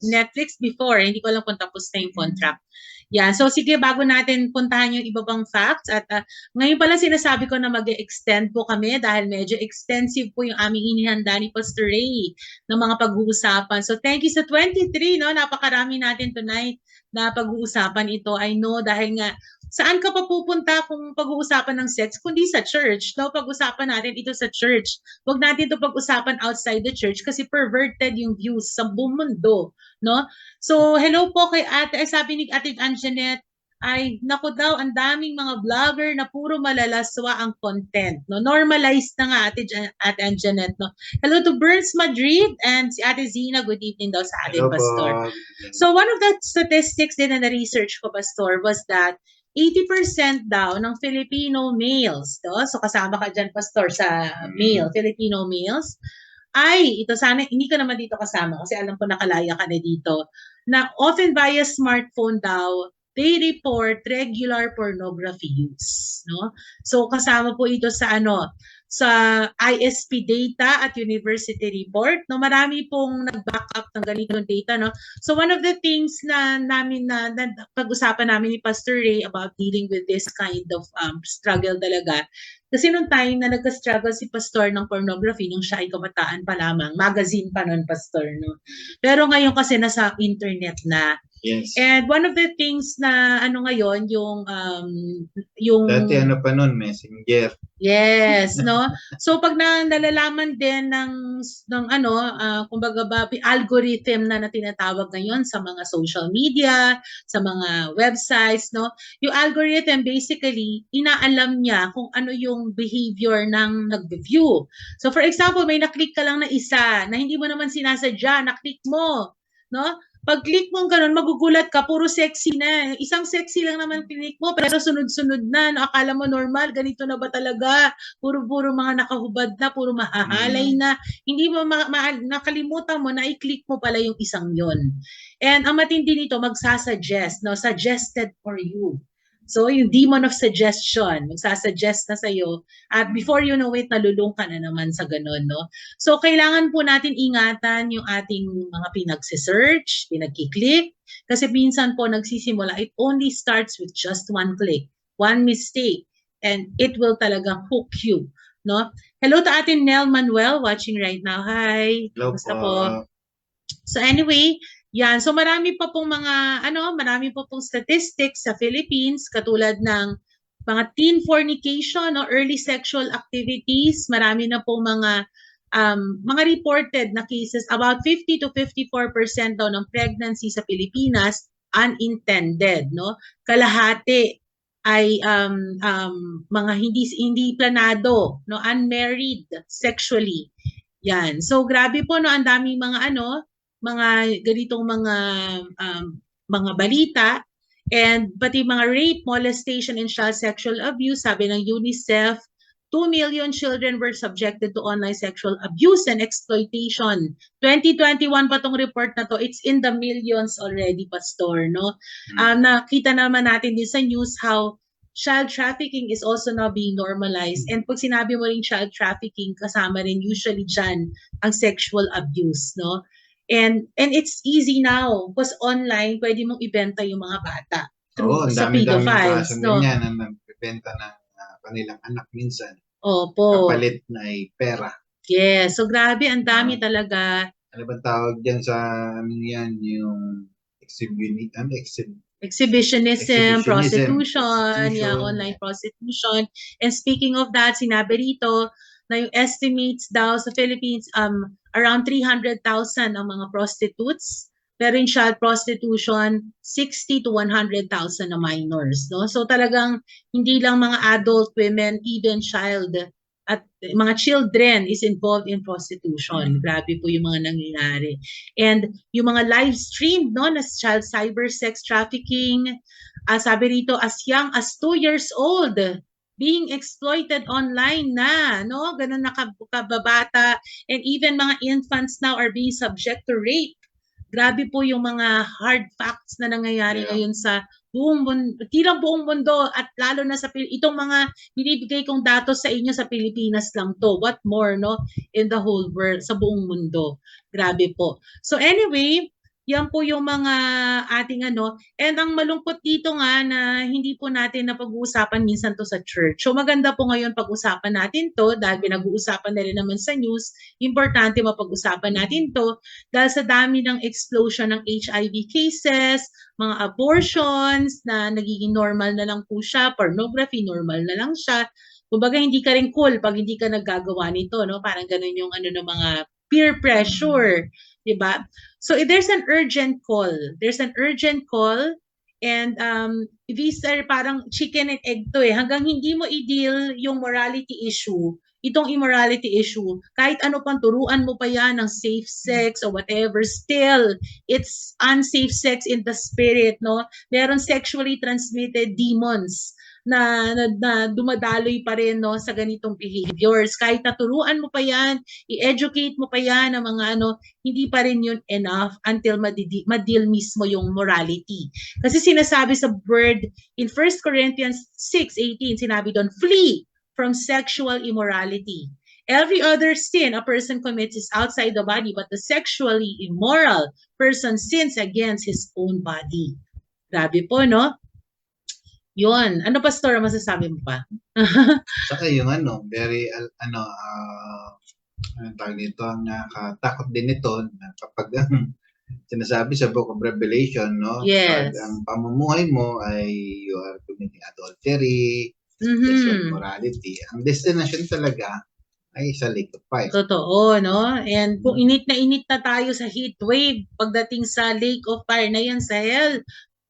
Netflix before. Hindi ko alam kung tapos na yung contract. Yeah, so sige, bago natin puntahan yung iba pang facts at ngayon pala sinasabi ko na mag-extend po kami dahil medyo extensive po yung aming inihanda ni Pastor Ray ng mga pag-uusapan. So thank you sa 23, no? Napakarami natin tonight na pag-uusapan ito. I know dahil nga saan ka pa pupunta kung pag-uusapan ng sex kundi sa church, no? Pag-usapan natin ito sa church. Huwag natin ito pag-usapan outside the church kasi perverted yung views sa buong mundo, no? So hello po kay Ate, sabi ni Ate Anjanette, ay naku daw, ang daming mga vlogger na puro malalaswa ang content, no? Normalized na nga Ate Anjanette, no? Hello to Burns Madrid and si Ate Zina, good evening daw sa ating pastor. So one of the statistics din na research ko, pastor, was that 80% daw ng Filipino males, no? So kasama ka dyan, pastor, sa Filipino males, ay, ito sana, hindi ka naman dito kasama kasi alam ko nakalaya ka na dito, na often via smartphone daw, they report regular pornography use, no? So kasama po ito sa sa ISP data at university report, no? Marami pong nag-back up ng ganitong data, no? So one of the things na namin na pag-usapan namin ni Pastor Ray about dealing with this kind of struggle talaga. Kasi nung time na nagka-struggle si Pastor ng pornography, nung siya ay kabataan pa lamang, magazine pa nun, Pastor, no? Pero ngayon kasi nasa internet na. Yes. And one of the things na ngayon, yung dati pa nun, Messenger. Yes, no? So pag nalalaman din ng kumbaga ba, algorithm na tinatawag ngayon sa mga social media, sa mga websites, no? Yung algorithm basically inaalam niya kung ano yung behavior ng nag-view. So for example, may na-click ka lang na isa na hindi mo naman sinasadya, na-click mo, no? Pag-click mo ganun, magugulat ka, puro sexy na. Isang sexy lang naman click mo, pero sunod-sunod na. No? Akala mo normal, ganito na ba talaga? Puro mga nakahubad na, puro mahahalay na. Hindi mo nakalimutan mo na i-click mo pala yung isang yon. And ang matindi nito, magsasuggest, no? Suggested for you. So, yung demon of suggestion, magsasuggest na sa'yo. At before you know it, nalulung ka na naman sa ganun, no? So, kailangan po natin ingatan yung ating mga pinagsisearch, pinagkiklik. Kasi minsan po nagsisimula, it only starts with just one click, one mistake, and it will talagang hook you, no? Hello to ating Nel Manuel watching right now. Hi. Hello po. So anyway, yan. So marami pa pong marami pa pong statistics sa Philippines katulad ng mga teen fornication o early sexual activities. Marami na pong mga reported na cases. About 50 to 54% daw ng pregnancy sa Pilipinas unintended, no? Kalahati ay mga hindi planado, no? Unmarried sexually. Yan. So grabe po, no? Ang daming mga mga ganitong mga balita, and pati mga rape, molestation, and child sexual abuse. Sabi ng UNICEF, 2 million children were subjected to online sexual abuse and exploitation. 2021 pa tong report na to. It's in the millions already, Pastor, no? Nakita naman natin din sa news how child trafficking is also now being normalized. And pag sinabi mo rin child trafficking, kasama rin usually dyan ang sexual abuse, no? And it's easy now because online pwede mong ibenta yung mga bata through sa pedophiles, no? Yan ang nagbebenta ng kanilang anak minsan. Opo. Kapalit na ay pera. Yes, so grabe, ang dami talaga. Ano bang tawag diyan sa yan, yung exhibitionism, prostitution, online prostitution. And speaking of that, sinabi rito na yung estimates daw sa Philippines, around 300,000 ang mga prostitutes. Pero in child prostitution, 60 to 100,000 na minors. No? So talagang hindi lang mga adult women, even child at mga children is involved in prostitution. Grabe po yung mga nangyayari. And yung mga live stream, no, na child cyber sex trafficking, sabi rito, as young as 2 years old, being exploited online na, no? Ganun na kababata. And even mga infants now are being subject to rape. Grabe po yung mga hard facts na nangyayari ngayon sa buong mundo, tilang buong mundo at lalo na sa itong mga binibigay kong datos sa inyo sa Pilipinas lang to. What more, no? In the whole world, sa buong mundo. Grabe po. So anyway, yan po yung mga ating ano. And ang malungkot dito nga na hindi po natin napag-uusapan minsan to sa church. So maganda po ngayon pag-usapan natin to dahil pinag-uusapan na rin naman sa news. Importante mapag-usapan natin to dahil sa dami ng explosion ng HIV cases, mga abortions na nagiging normal na lang po siya, pornography normal na lang siya. Kumbaga hindi ka rin cool pag hindi ka naggagawa nito, no? Parang ganun yung ano ng mga peer pressure, 'di ba? So there's an urgent call. There's an urgent call and these are parang chicken and egg to eh. Hanggang hindi mo i-deal yung morality issue, itong immorality issue, kahit ano pang turuan mo pa yan ng safe sex or whatever, still, it's unsafe sex in the spirit, no? Meron sexually transmitted demons na dumadaloy pa rin, no, sa ganitong behaviors. Kahit naturuan mo pa yan, i-educate mo pa yan ng mga ano, hindi pa rin yun enough until ma-deal mismo yung morality. Kasi sinasabi sa word in 1 Corinthians 6:18, sinabi doon, flee from sexual immorality. Every other sin a person commits is outside the body, but the sexually immoral person sins against his own body. Grabe po, no? Yun. Ano, Pastor, masasabi mo pa? Saka yung ano, very, tawag dito, nakakatakot din ito na kapag sinasabi sa Book of Revelation, no? Yes. Pag ang pamumuhay mo ay you are committing adultery, sexual morality. Ang destination talaga ay sa lake of fire. Totoo, no? And kung init na tayo sa heat wave, pagdating sa lake of fire na yan sa hell,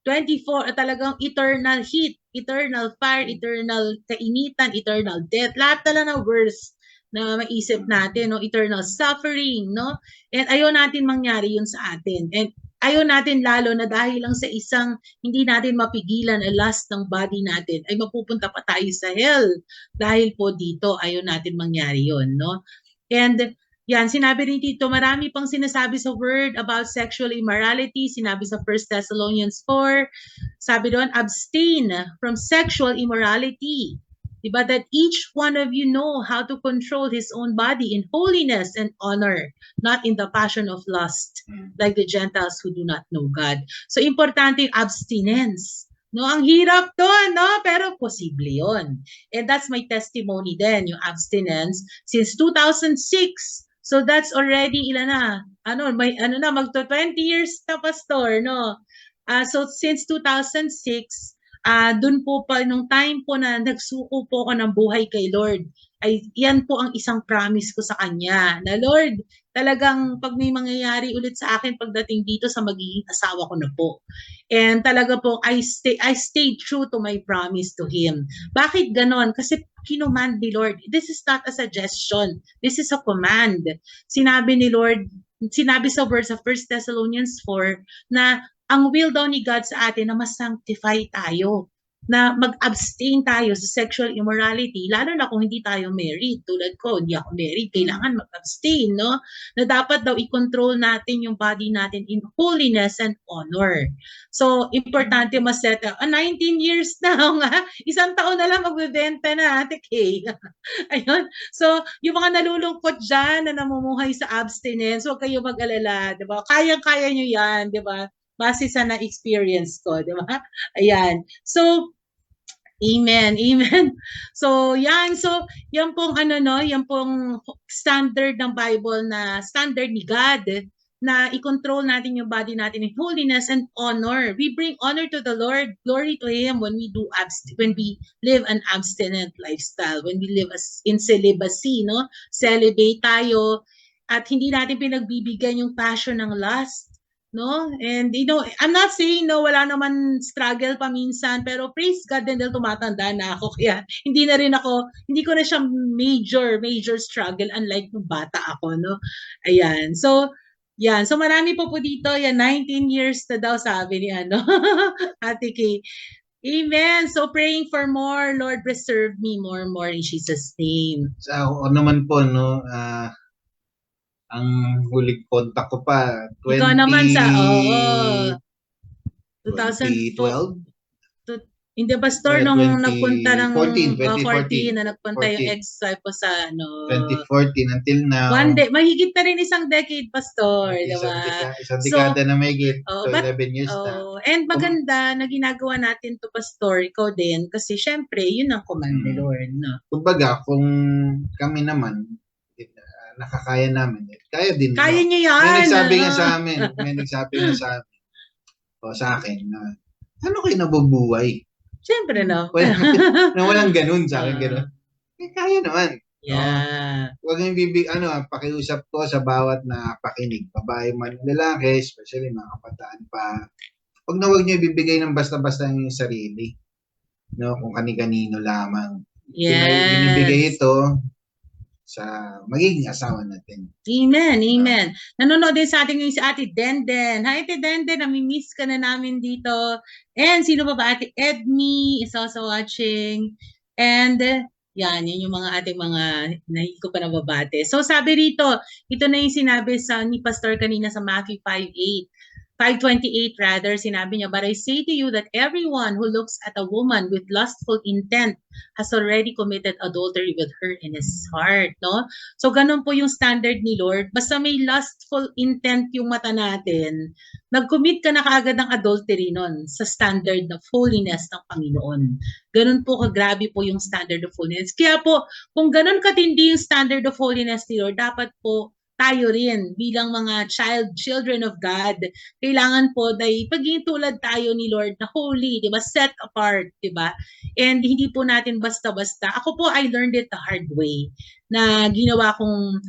24, talagang eternal heat, eternal fire, eternal kainitan, eternal death. Lahat talaga na worse na maisip natin, no? Eternal suffering, no? And ayaw natin mangyari yun sa atin. And ayaw natin lalo na dahil lang sa isang hindi natin mapigilan ang lust ng body natin, ay mapupunta pa tayo sa hell. Dahil po dito, ayaw natin mangyari yun, no? And yan, sinabi rin dito, marami pang sinasabi sa word about sexual immorality. Sinabi sa 1 Thessalonians 4, sabi doon, abstain from sexual immorality. Diba? That each one of you know how to control his own body in holiness and honor, not in the passion of lust, like the Gentiles who do not know God. So, importante yung abstinence. No, ang hirap doon, no? Pero posible yun. And that's my testimony din, yung abstinence. Since 2006, so that's already ilan na? Magto 20 years na, Pastor, no? So since 2006, dun po pa nung time po na nagsuko po ako ng buhay kay Lord, ay yan po ang isang promise ko sa kanya. Na Lord, talagang pag may mangyayari ulit sa akin pagdating dito sa magiging asawa ko na po. And talaga po I stayed true to my promise to him. Bakit ganon? Kasi kinuman ni Lord. This is not a suggestion. This is a command. Sinabi ni Lord, sinabi sa words of 1 Thessalonians 4 na ang will daw ni God sa atin na mas-sanctify tayo, na mag-abstain tayo sa sexual immorality, lalo na kung hindi tayo married. Tulad ko, hindi ako married, kailangan mag-abstain, no? Na dapat daw i-control natin yung body natin in holiness and honor. So, importante ma-set up. 19 years na nga, isang taon na lang magbebenta na, Ate Kay. Ayun. So, yung mga nalulungkot dyan na namumuhay sa abstinence, huwag kayo mag-alala, di ba? Kayang-kaya nyo yan, di ba? Base sa na-experience ko, di ba? Ayan. So, amen, amen. So, yan. So, yan pong yan pong standard ng Bible na standard ni God na i-control natin yung body natin in holiness and honor. We bring honor to the Lord, glory to Him when we live an abstinent lifestyle, when we live in celibacy, no? Celibate tayo at hindi natin pinagbibigyan yung passion ng lust, no? And I'm not saying no, wala naman struggle pa minsan, pero praise God din dahil tumatanda na ako, kaya hindi ko na siya major struggle unlike nung bata ako, no? Ayan. So marami po dito, 19 years na daw sabi ni Ate Kay. Amen. So praying for more, Lord, preserve me more and more in Jesus' name. So ako naman po, no, ang huling contact ko pa, Ikaw naman 2012? Hindi, Pastor, nung nagpunta ng 2014 na nagpunta yung ex-wife ko sa 2014 until now. Mahigit na rin isang decade, Pastor, diba? Isang dekada na mahigit, 11 years na. And maganda na ginagawa natin to, Pastor, ikaw din, kasi syempre, yun ang command ni Lord, no? Kumbaga, kung kami naman, nakakaya namin, kaya din. Kaya niyo yan! May nagsabi nga sa amin, o sa akin, na ano kayo nabubuhay? Siyempre, no? Walang ganun sa akin, ganun. Kaya naman. Yeah. Huwag yung pakiusap ko sa bawat na pakinig, babae man, lalaki, especially mga kabataan pa. Huwag niyo ibibigay ng basta-basta yung sarili. No? Kung kani-kanino lamang. Yes. Binibigay ito sa magiging asawa natin. Amen, amen. Nanonood din sa atin ngayon si Ate Denden. Hi, Ate Denden, nami-miss ka na namin dito. And sino pa ba? Ate Edmi is also watching. And yan yung mga ating mga hindi ko pa nababate. So sabi rito, ito na yung sinabi ni Pastor kanina sa Matthew 5:28 rather, sinabi niya, but I say to you that everyone who looks at a woman with lustful intent has already committed adultery with her in his heart, no? So ganun po yung standard ni Lord. Basta may lustful intent yung mata natin, nag-commit ka na kaagad ng adultery nun sa standard of holiness ng Panginoon. Ganun po kagrabe po yung standard of holiness. Kaya po, kung ganun katindi yung standard of holiness ni Lord, dapat po tayo rin bilang mga children of God, kailangan po dahil pagiging tulad tayo ni Lord na holy, di ba? Set apart, di ba? And hindi po natin basta-basta. Ako po, I learned it the hard way na ginawa kong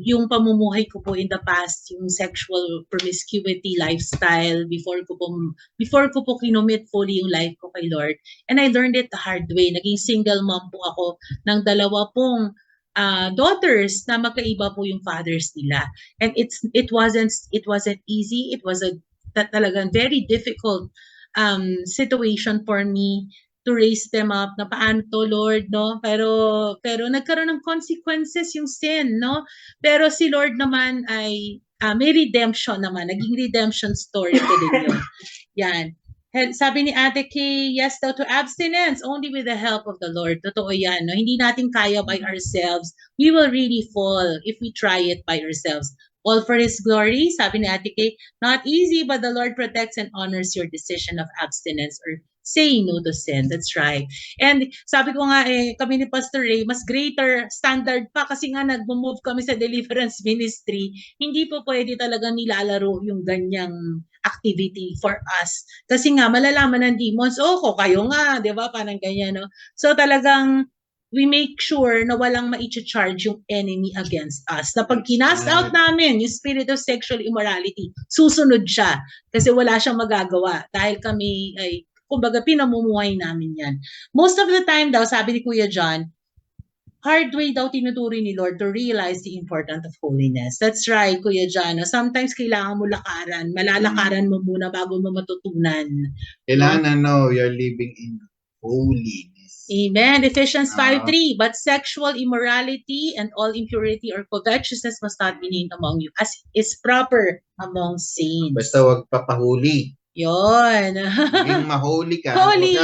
yung pamumuhay ko po in the past, yung sexual promiscuity lifestyle before ko po kinomit fully yung life ko kay Lord. And I learned it the hard way. Naging single mom po ako ng 2 daughters na magkaiba po yung fathers nila. And it wasn't easy. It was talagang very difficult situation for me to raise them up. Na paano to, Lord, no? Pero nagkaroon ng consequences yung sin, no? Pero si Lord naman ay may redemption naman. Naging redemption story ko din yun. Yan. Sabi ni Ate Kay, yes daw to abstinence only with the help of the Lord. Totoo yan. No? Hindi natin kaya by ourselves. We will really fall if we try it by ourselves. All for His glory, sabi ni Ate Kay, not easy, but the Lord protects and honors your decision of abstinence or saying no to sin. That's right. And sabi ko nga, kami ni Pastor Ray, mas greater standard pa kasi nga nag-move kami sa deliverance ministry. Hindi po pwede talaga nilalaro yung ganyang activity for us. Kasi nga, malalaman ng demons, kayo nga, di ba? Parang ganyan, no? So talagang, we make sure na walang ma-charge yung enemy against us. Na pag kinast out namin yung spirit of sexual immorality, susunod siya. Kasi wala siyang magagawa. Dahil kami ay, kumbaga, pinamumuhay namin yan. Most of the time daw, sabi ni Kuya John, hard way daw tinuturi ni Lord to realize the importance of holiness. That's right, Kuya John. Sometimes kailangan mo lakaran. Malalakaran mo muna bago mo matutunan. Kailangan you're living in holiness. Amen. Ephesians 5:3, but sexual immorality and all impurity or covetousness must not be named among you, as is proper among saints. Basta wag papahuli. Yon. Maging mahuli ka. Holy.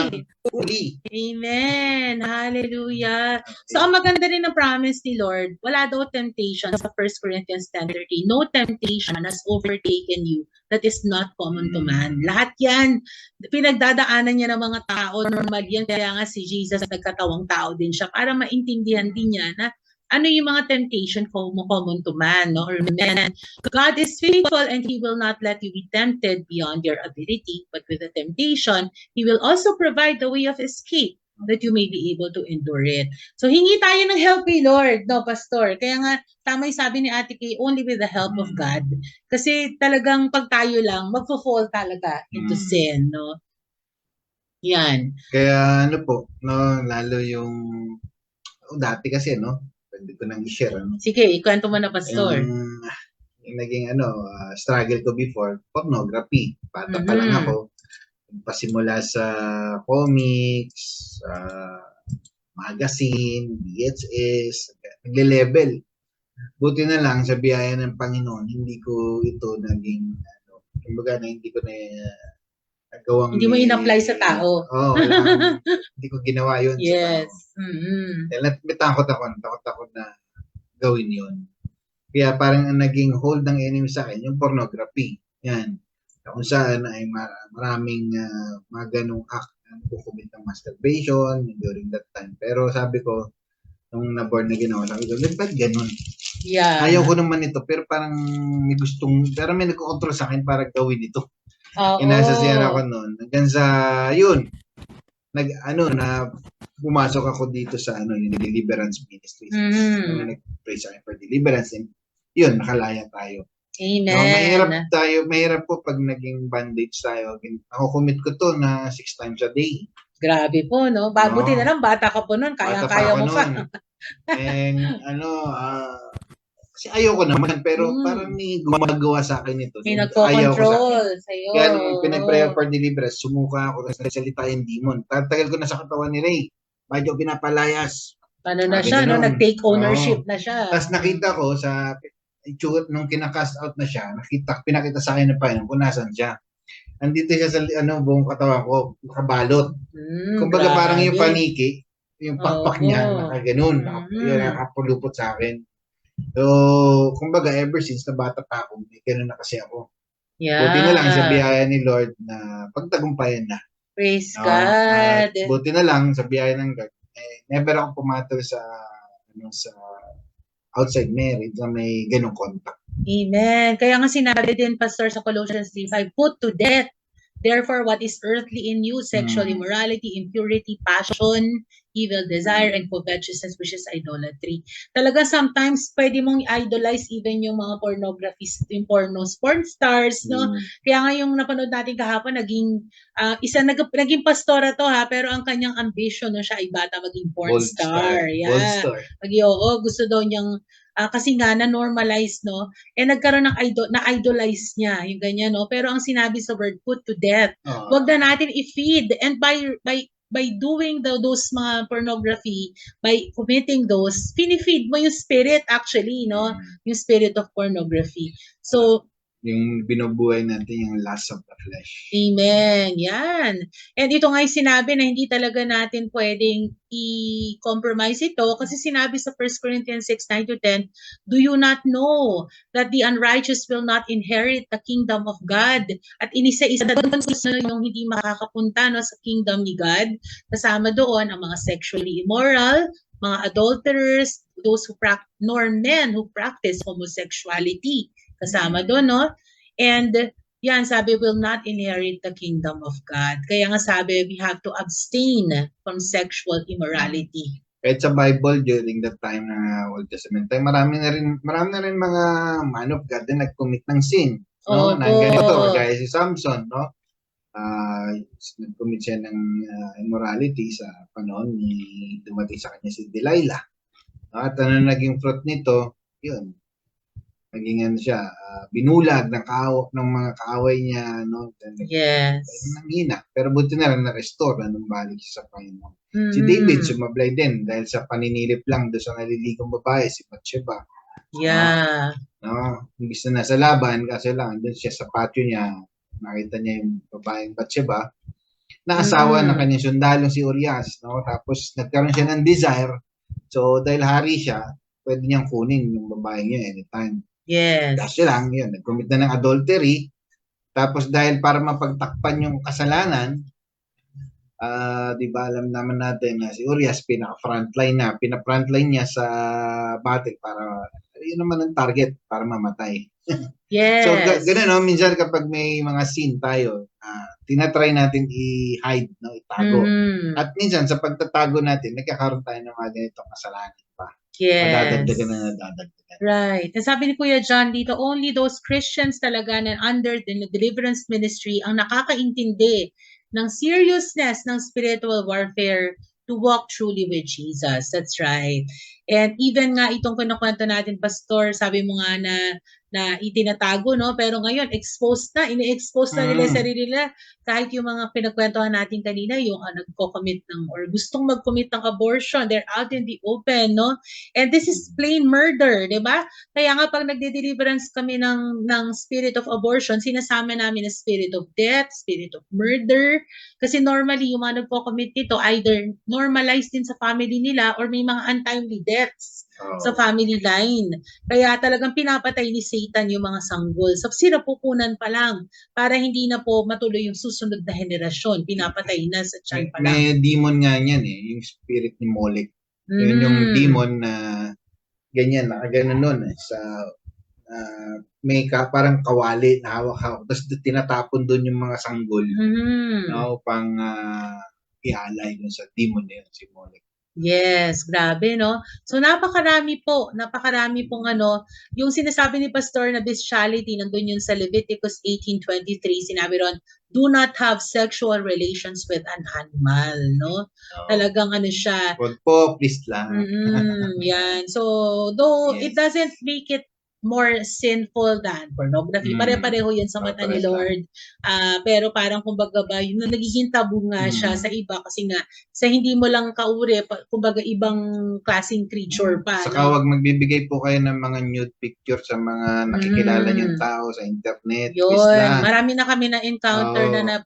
Holy. Amen. Hallelujah. So, ang maganda rin ng promise ni Lord, wala daw temptation sa 1 Corinthians 10:13. No temptation has overtaken you that is not common to man. Lahat yan, pinagdadaanan niya ng mga tao. Normal yan. Kaya nga si Jesus, nagkatawang tao din siya para maintindihan din niya na ano yung mga temptation common to man, no, or men. God is faithful and He will not let you be tempted beyond your ability, but with the temptation, He will also provide the way of escape that you may be able to endure it. So, hingi tayo ng help kay Lord, no, Pastor? Kaya nga, tama yung sabi ni Ate Kay, only with the help of God. Kasi talagang pag tayo lang, magfo-fall talaga into sin, no? Yan. Kaya ano po, no, lalo yung dati kasi, no, pwede ko nang i-share. Ano? Sige, ikwento mo na, Pastor. Yung naging struggle ko before, pornography. Bata pa lang ako. Pasimula sa comics, magazine, VHS, nagle-level. Buti na lang sa biyaya ng Panginoon, hindi ko ito naging, kumbaga na hindi ko na nagawang... Hindi mo in-apply sa tao. Hindi ko ginawa yun yes. sa tao. Dahil takot ako na gawin yun. Kaya parang naging hold ng enemy sa akin, yung pornography. Yan. Kung saan ay maraming mga ganong act na kukumit ng masturbation during that time. Pero sabi ko, nung na-born na ginawa, sabi ko, ba't ganun? Yeah. Ayaw ko naman ito, pero parang may pero may nagko-control sa akin para gawin ito. Nasa Sierra ako noon. Hanggang sa, yun, pumasok ako dito sa, yung Deliverance Ministries. Nag-pray sa akin for deliverance. And yun, nakalaya tayo. Amen. Mahirap po pag naging bandage tayo. Ako commit ko to na 6 times a day. Grabe po, no? Buti na lang, bata ka po nun. Kaya mo pa. And kasi ayoko naman, pero parang may gumagawa sa akin ito. May nagko-control sa'yo. Kaya nung pinag-prayer for deliverance, sumuka ako kasi nagsalita yung demon. Tatagal ko na sa katawan ni Ray. Medyo pinapalayas. Ano na siya, no? Nag-take ownership na siya. Tapos nakita ko nung kinakast out na siya, pinakita sa akin ng Panginoon kung nasan siya. Andito siya sa buong katawan ko, nakabalot. Kumbaga parang yung paniki, yung pakpak niya, nakaganon, nakapulupot sa akin. So, kumbaga ever since na bata pa ako, may ganun na kasi ako. Yeah. Buti na lang sa biyaya ni Lord na pagtagumpayan na. Praise God. Buti na lang sa biyaya ng God, never ako pumatol sa outside marriage na may ganung contact. Amen. Kaya nga sinabi din, Pastor, sa Colossians 3:5, put to death, therefore, what is earthly in you, sexual immorality, impurity, passion, evil desire, and covetousness, which is idolatry. Talaga, sometimes, pwede mong idolize even yung mga pornographies, yung porn stars, no? Kaya nga yung napanood natin kahapon, naging pastora to, ha? Pero ang kanyang ambition na siya ay bata maging porn star. Yeah. Gusto daw niyang kasi nga na-normalize, no? Nagkaroon ng na-idolize niya, yung ganyan, no? Pero ang sinabi sa word, put to death. Huwag na natin i-feed. And by doing those mga pornography, by committing those, pinifeed mo yung spirit actually, no? Yung spirit of pornography. So, yung binubuhay natin yung lust of the flesh. Amen. Yan. And ito nga yung sinabi na hindi talaga natin pwedeng i-compromise ito kasi sinabi sa 1 Corinthians 6:9-10, do you not know that the unrighteous will not inherit the kingdom of God? At inisa-isa doon yung hindi makakapunta, no, sa kingdom ni God. Kasama doon ang mga sexually immoral, mga adulterers, those who men who practice homosexuality. Kasama doon, no? And yan, sabi, will not inherit the kingdom of God. Kaya nga sabi, we have to abstain from sexual immorality. Kahit sa Bible, during that time na Old Testament time, marami na rin mga man of God na nag-commit ng sin. No? Na ganito, gaya si Samson, no? Nag-commit siya ng immorality sa panahon ni dumating sa kanya si Delilah. At ano naging fruit nito, yun. Naging siya, binulag ng mga kaaway niya, no? Yes. Nanghina. Pero buti na lang na-restore na nung balik siya sa Panginoon. Si David, sumablay din dahil sa paninilip lang doon sa naliligong babae, si Bathsheba. Yeah. No? Imbis na nasa laban, kasi lang, doon siya sa patio niya, nakita niya yung babaeng Bathsheba, naasawa ng kanyang sundalo si Urias, no? Tapos nagkaroon siya ng desire. So, dahil hari siya, pwede niyang kunin yung babaeng niya anytime. Yes. Kasi lang, yun, nag-commit na ng adultery. Tapos dahil para mapagtakpan yung kasalanan, Di ba alam naman natin na si Urias pina-frontline niya sa battle para yun naman ang target para mamatay. Yes. So ganoon no, minsan kapag may mga scene tayo, tinatry natin i-hide, no, itago. At minsan sa pagtatago natin, nagkakaroon tayo ng mga ganitong kasalanan pa. Yes. Nadadagdagan. Right. Sabi ni Kuya John dito, only those Christians talaga na under the deliverance ministry ang nakakaintindi ng seriousness ng spiritual warfare to walk truly with Jesus. That's right. And even nga itong kinukwento natin, Pastor, sabi mo nga na itinatago, no? Pero ngayon, exposed na, ini-expose na nila sarili nila. Kahit yung mga pinagkwentuhan natin kanina, yung nagko-commit ng, or gustong mag-commit ng abortion, they're out in the open, no? And this is plain murder, di ba? Kaya nga pag nagde-deliverance kami ng spirit of abortion, sinasama namin na spirit of death, spirit of murder, kasi normally yung mga nagko-commit nito, either normalized din sa family nila or may mga untimely deaths sa family line. Kaya talagang pinapatay ni Satan yung mga sanggol. So sinapupunan pa lang para hindi na po matuloy yung susunod na henerasyon. Pinapatay na sa tiyan pa lang. May demon nga yan yung spirit ni Molech. Yun yung demon na ganyan, nakaganon nun sa may parang kawali na hawak-hawak. Tapos tinatapon doon yung mga sanggol upang ihalay dun sa demon na yun, si Molech. Yes, grabe, no? So, napakarami pong yung sinasabi ni Pastor na bestiality, nandun yun sa Leviticus 18:23, sinabi ron, do not have sexual relations with an animal, no? Talagang siya. Wag po, please lang. Yan. So, though it doesn't make it more sinful than pornography. Pare-pareho yan sa mata ni Lord. Pero parang kumbaga ba, yung nagiging tabu nga siya sa iba kasi nga sa hindi mo lang kauri, kumbaga ibang klaseng creature pa. Saka wag magbibigay po kayo ng mga nude picture sa mga nakikilala niyong tao sa internet. Yun. Marami na kami na-encounter na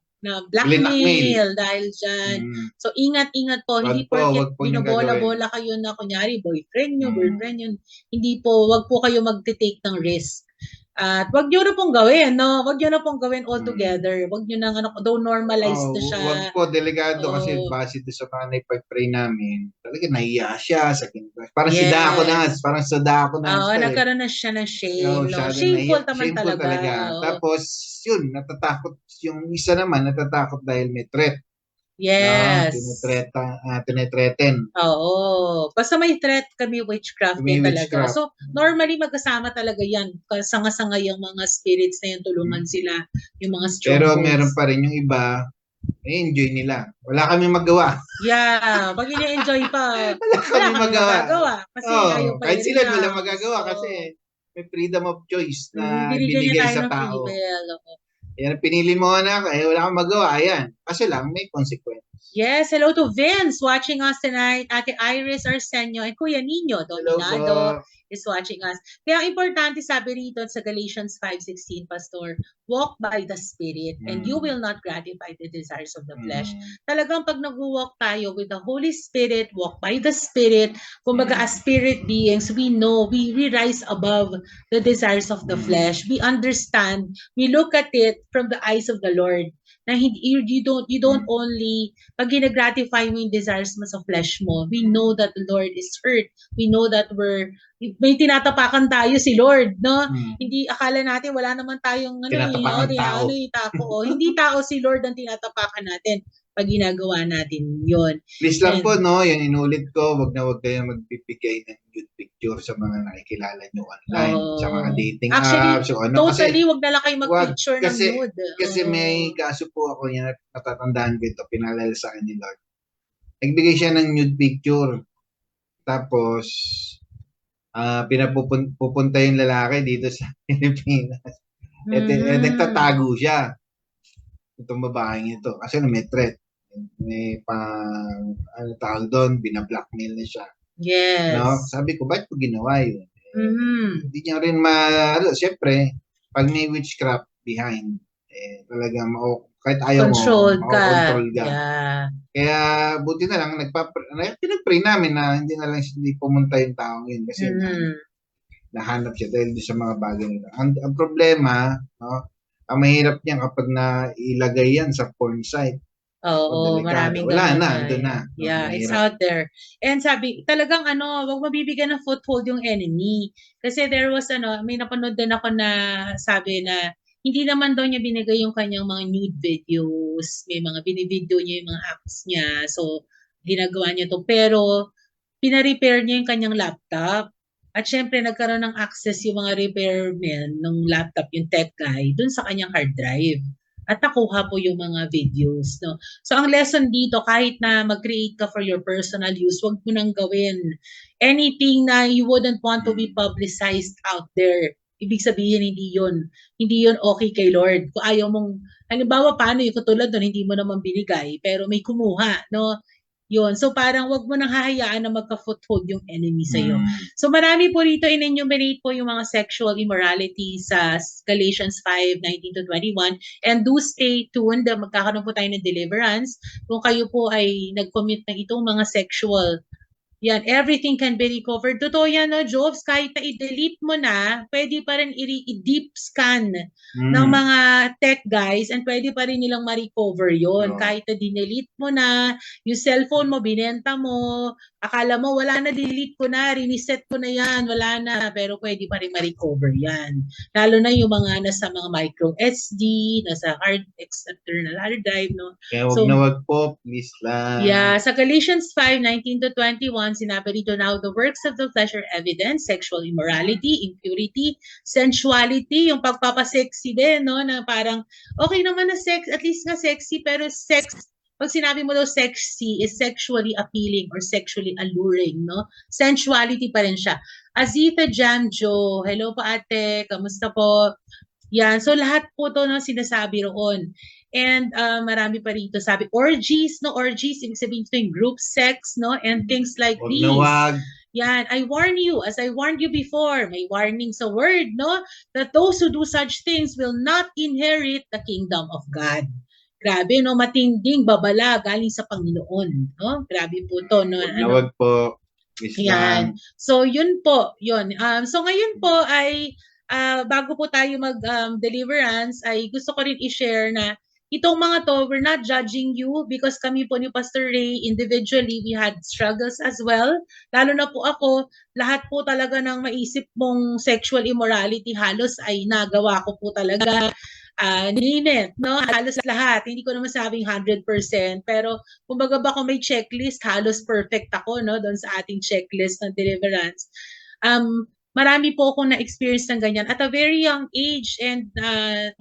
blackmail dahil dyan. So, ingat-ingat po. Hindi porket binobola-bola kayo na kunyari boyfriend nyo, girlfriend nyo. Hindi po, wag po kayo magte-take ng risk. At wag nyo na pong gawin, no? Wag nyo na pong gawin all together. Wag nyo na, though normalized na siya. Wag po, delikado kasi base sa mga pag-pray namin. Talaga nahiya siya sa parang parang sadako na. Nagkaroon na siya ng shame. Shameful naman talaga. Tapos, yun, natatakot. Yung isa naman, natatakot dahil may threat. Yes. Tinetreaten. Oo. Basta may threat kami, witchcraft din talaga. So, normally magkasama talaga yan. Sanga-sanga yung mga spirits na yung tulungan sila, yung mga strongholds. Pero meron pa rin yung iba, enjoy nila. Wala kami magawa. Yeah. Pag ini-enjoy pa, wala kami magawa. Kasi kahit sila wala magagawa kasi may freedom of choice na binigay sa tao. Yan, pinili mo anak, wala kang magawa. Ayan. Kasi lang, may consequence. Yes, hello to Vince watching us tonight. Ate Iris Arsenio and Kuya Nino Dominado is watching us. Kaya importante sabi rito sa Galatians 5:16, Pastor, walk by the Spirit and you will not gratify the desires of the flesh. Talagang pag nag-walk tayo with the Holy Spirit, walk by the Spirit, kumbaga as spirit beings, we know, we rise above the desires of the flesh. We understand, we look at it from the eyes of the Lord. Na you don't only pag ginagratify mo yung desires mo sa flesh mo, we know that the Lord is hurt. We know that may tinatapakan tayo si Lord, no? Hindi akala natin wala naman tayong tao. Hindi tao si Lord ang tinatapakan natin pag ginagawa natin yon. Please lang po, no, yan inulit ko, wag kayong magbibigay ng nude picture sa mga nakikilala nyo online, sa mga dating apps. Totally, wag na lang kayo mag-picture ng nude. Kasi may kaso po ako yan, natatandaan ko ito, pinalala sa akin ni Lord. Nagbigay siya ng nude picture. Tapos, pupunta yung lalaki dito sa Pilipinas. Nagtatago siya. Itong babaeng ito. Kasi may threat. May tawag doon, binablockmail na siya. Yes. No? Sabi ko, bakit ko ginawa yun? Hindi niya rin siyempre, pag may witchcraft behind, talagang kahit ayaw controlled mo, control ka. Yeah. Kaya buti na lang, pinag-pray namin na hindi pumunta yung taong yun kasi nahanap siya dahil sa mga bagay nila. Ang problema, no, ang mahirap niyan kapag nailagay yan sa porn site. Oo, delikado. maraming Wala gano'n na, na, andun na. yeah, it's Mahirap. out there. And sabi, talagang wag mabibigyan ng foothold yung enemy. Kasi there was may napanood din ako na sabi na hindi naman daw niya binigay yung kanyang mga nude videos. May mga binivideo niya yung mga acts niya. So, ginagawa niya to. Pero, pina-repair niya yung kanyang laptop. At syempre, nagkaroon ng access yung mga repairmen ng laptop, yung tech guy, dun sa kanyang hard drive. At nakuha po yung mga videos. No? So, ang lesson dito, kahit na mag-create ka for your personal use, wag mo nang gawin anything na you wouldn't want to be publicized out there. Ibig sabihin, hindi yun okay kay Lord. Kung ayaw mong, halimbawa, paano yung katulad doon, hindi mo naman binigay, pero may kumuha, no? Yun. So parang wag mo nang hahayaan na magka-foothold yung enemy sa'yo. So marami po rito in-enumerate po yung mga sexual immorality sa Galatians 5:19-21. And do stay tuned. Magkakaroon po tayo ng deliverance. Kung kayo po ay nag-commit ng itong mga sexual, yan, everything can be recovered. Totoo yan, no, Jobs, kahit na i-delete mo na, pwede pa rin i-deep scan ng mga tech guys and pwede pa rin nilang ma-recover yun. Kahit na dinelete mo na, yung cellphone mo, binenta mo, akala mo, wala na, delete ko na, reset ko na yan, wala na, pero pwede pa rin ma-recover yan. Lalo na yung mga nasa mga micro SD, nasa external hard drive, no? Kaya wag po, please lang. Yeah, sa Galatians 5:19-21, sinabi rito, now the works of the flesh are evident, sexual immorality, impurity, sensuality, yung pagpapasexy din, no, na parang, okay naman na sex, at least nga sexy, pero sex, pag sinabi mo daw sexy, is sexually appealing or sexually alluring, no? Sensuality pa rin siya. Azita Jamjo, hello po ate, kamusta po? Yan, so lahat po to no, sinasabi roon. And marami pa rito sabi, orgies, no, orgies, ibig sabihin ito yung group sex, no, and things like these. Yan, I warn you, as I warned you before, may warning sa word, no, that those who do such things will not inherit the kingdom of God. Grabe, no, matinding babala galing sa Panginoon, no? Grabe po to, no. Wag po. Yan. So yun po, yun. So ngayon po ay bago po tayo mag-deliverance, ay gusto ko rin i-share na itong mga to, we're not judging you because kami po ni Pastor Ray, individually, we had struggles as well. Lalo na po ako, lahat po talaga ng maisip mong sexual immorality, halos ay nagawa ko po talaga. Name it, no? Halos lahat. Hindi ko naman sabing 100%, pero kumbaga ba kung may checklist, halos perfect ako, no? Doon sa ating checklist ng deliverance. Marami po akong na-experience ng ganyan at a very young age, and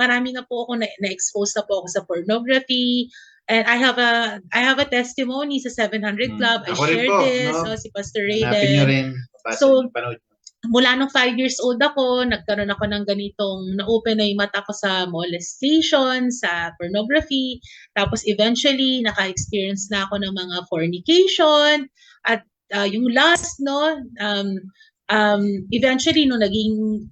marami na po ako na-expose na po ako sa pornography. And I have a testimony sa 700 Club. I shared this, no? Si Pastor Ray din. So, mula nung 5 years old ako, nagkaroon ako ng ganitong, na-open na yung mata ko sa molestation, sa pornography. Tapos eventually, naka-experience na ako ng mga fornication. At yung last, no, eventually, nung naging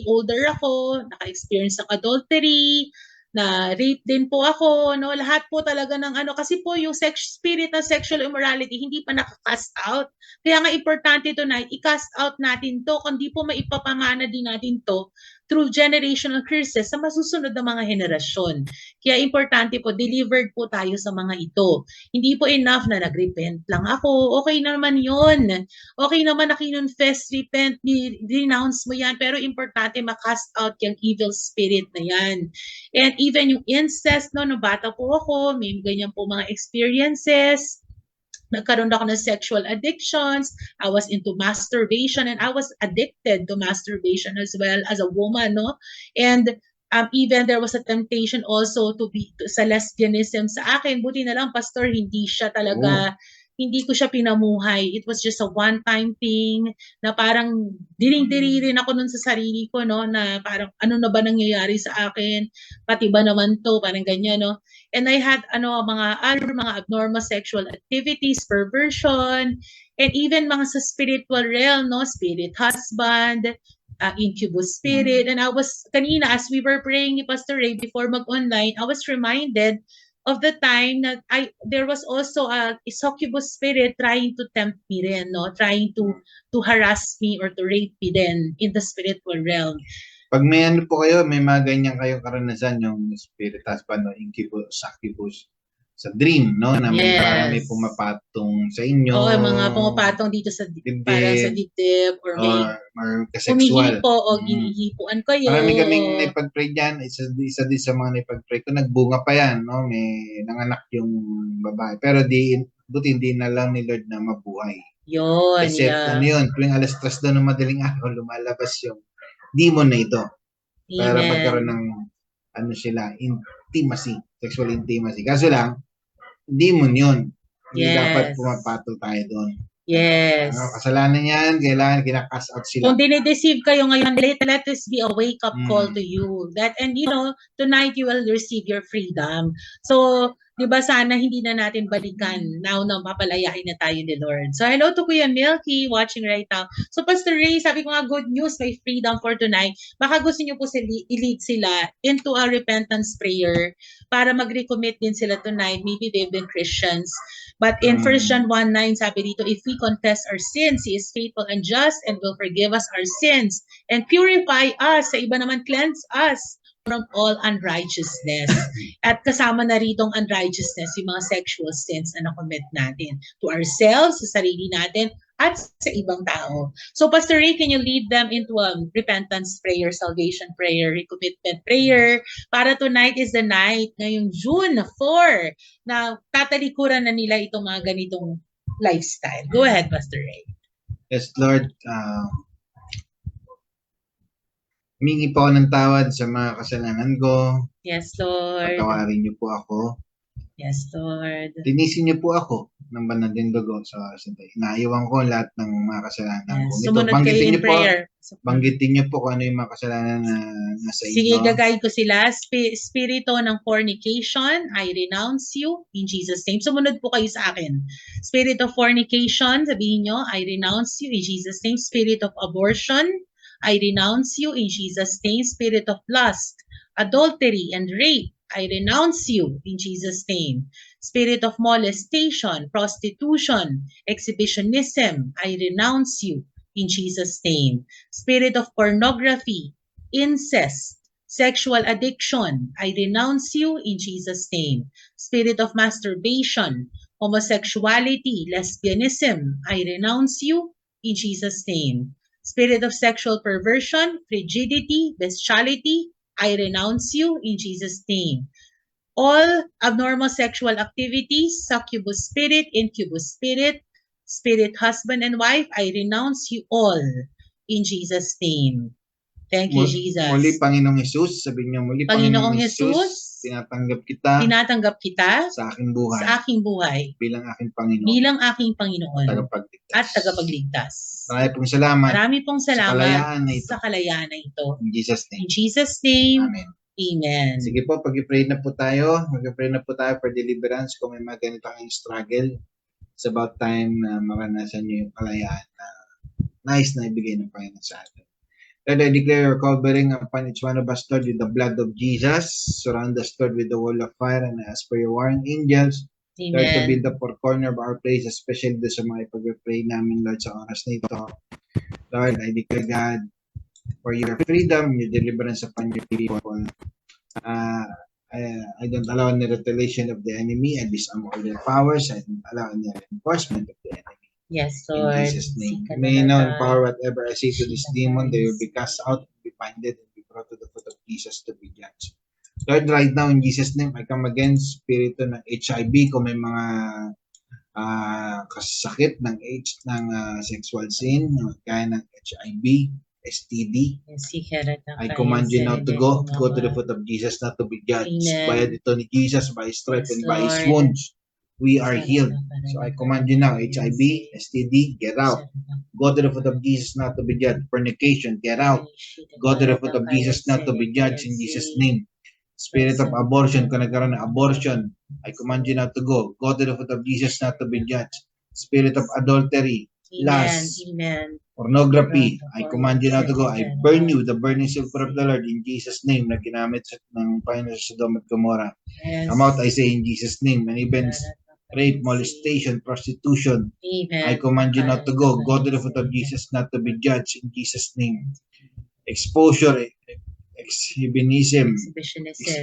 older ako, naka-experience ng adultery, na rape din po ako, no? Lahat po talaga ng kasi po yung spirit ng sexual immorality hindi pa nakaka-cast out. Kaya nga importante tonight, i-cast out natin to, kundi po maipapamana din natin to through generational curses sa masusunod na mga henerasyon. Kaya importante po, delivered po tayo sa mga ito. Hindi po enough na nag-repent lang ako. Okay naman yun. Okay naman na kinonfess, repent, denounce mo yan. Pero importante, ma-cast out yung evil spirit na yan. And even yung incest, no, nung bata po ako, may ganyan po mga experiences. Nagkaroon ako ng sexual addictions. I was into masturbation and I was addicted to masturbation as well as a woman, no? And even there was a temptation also to be sa lesbianism sa akin. Buti na lang, Pastor, hindi siya talaga, hindi ko siya pinamuhay. It was just a one-time thing na parang diring-diri rin ako nun sa sarili ko, no? Na parang ano na ba nangyayari sa akin? Pati ba naman to? Parang ganyan, no? And I had mga abnormal sexual activities, perversion, and even mga sa spiritual realm, no, spirit husband, incubus spirit. And I was kanina as we were praying ni Pastor Ray before mag-online, I was reminded of the time that there was also a succubus spirit trying to tempt me rin, no, trying to harass me or to rape me then in the spiritual realm. Pag may po kayo, may mga ganyan kayong karanasan, yung spirit husband o incubus, succubus, sa dream, no? Na may Yes. parang may pumapatong sa inyo. Oo, mga pumapatong dito sa parang sa dibdib or kasexual. humihipo o ginihipuan kayo. Marami kaming naipag-pray dyan. Isa din sa mga naipag-pray ko. Nagbunga pa yan, no? May nanganak yung babae. Pero buti hindi na lang ni Lord na mabuhay. Yun, Kasi ano yun, tuwing alas 3 daw ng madaling araw, lumalabas yung demon na ito. Amen. Para magkaroon ng ano sila, intimacy, sexual intimacy. Kaso lang, demon yun. Hindi dapat pumapatol tayo doon. Yes. Kasalanan yan, kailangan kinakas out sila. Kung dinideceive kayo ngayon, let this be a wake-up call to you. And tonight you will receive your freedom. So, di ba sana hindi na natin balikan now na mapalayain na tayo ni Lord. So, hello to Kuya Milky watching right now. So, Pastor Ray, sabi ko nga, good news, may freedom for tonight. Baka gusto niyo po i-lead sila into a repentance prayer para mag-recommit din sila tonight. Maybe they've been Christians. But in 1 John 1:9, sabi dito, if we confess our sins, He is faithful and just and will forgive us our sins and purify us. Sa iba naman, cleanse us from all unrighteousness. At kasama na ritong unrighteousness, yung mga sexual sins na nakommit natin to ourselves, sa sarili natin, at sa ibang tao. So, Pastor Ray, can you lead them into a repentance prayer, salvation prayer, recommitment prayer, para tonight is the night, ngayong June 4, na tatalikuran na nila itong mga ganitong lifestyle. Go ahead, Pastor Ray. Yes, Lord. Humingi po ako ng tawad sa mga kasalanan ko. Yes, Lord. Patawarin niyo po ako. Yes, Lord. Linisin niyo po ako ng banal din dugo sa inaiwan ko lahat ng mga kasalanan ko. Sumunod kayo in prayer. Banggitin niyo po kung ano yung mga kasalanan na nasa inyo. Sige, gagawin ko sila. Spirito ng fornication, I renounce you in Jesus' name. Sumunod po kayo sa akin. Spirit of fornication, sabihin nyo, I renounce you in Jesus' name. Spirit of abortion, I renounce you in Jesus' name. Spirit of lust, adultery, and rape, I renounce you in Jesus' name. Spirit of molestation, prostitution, exhibitionism, I renounce you in Jesus' name. Spirit of pornography, incest, sexual addiction, I renounce you in Jesus' name. Spirit of masturbation, homosexuality, lesbianism, I renounce you in Jesus' name. Spirit of sexual perversion, frigidity, bestiality, I renounce you in Jesus' name. All abnormal sexual activities, succubus spirit, incubus spirit, spirit husband and wife, I renounce you all in Jesus' name. Thank you, Jesus. Muli, Panginoong Jesus, sabihin niyo muli, Panginoong Jesus, tinatanggap kita sa aking buhay bilang aking Panginoon at tagapagligtas. Marami pong salamat sa kalayaan na ito. In Jesus' name. In Jesus' name. Amen. Amen. Sige po, pag-pray na po tayo. Mag-pray na po tayo for deliverance kung may mga ganito kayong struggle. It's about time na maranasan niyo yung kalayaan na nais na ibigay ng Panginoon sa atin. Lord, I declare your covering upon each one of us, Lord, with the blood of Jesus. Surround us, Lord, with the wall of fire, and ask for your warring angels, Amen. Lord, to be the four corner of our place, especially doon sa mga ipag-pray namin, Lord, sa oras na ito. Lord, I declare, God, for your freedom, your deliverance upon your people. I don't allow any retaliation of the enemy. I disarm all their powers. I don't allow any reinforcement of the enemy. Yes, Lord. In Jesus' name. May now empower whatever I say to this demon, they will be cast out, be binded, and be brought to the foot of Jesus to be judged. Lord, right now, in Jesus' name, I come against spirito ng HIV, kung may mga kasakit ng sexual sin, kaya ng HIV, STD. I command you now to go to the foot of Jesus, not to be judged. By dito ni Jesus, by his stripes and by his wounds, we are healed. So I command you now, HIV, STD, get out. Go to the foot of Jesus, not to be judged. Fornication, get out. Go to the foot of Jesus, not to be judged, in Jesus' name. Spirit of abortion, kung nagkaroon ng abortion, I command you now to go. Go to the foot of Jesus, not to be judged. Spirit of adultery, lust, pornography, I command you now to go. I burn you, the burning silver of the Lord, in Jesus' name, na ginamit ng Panginoon sa Sodom at Gomorrah. Come out, I say, in Jesus' name. And even rape, molestation, prostitution, I command you not to go. Go to the foot of Jesus, not to be judged, in Jesus' name. Exposure, exhibitionism,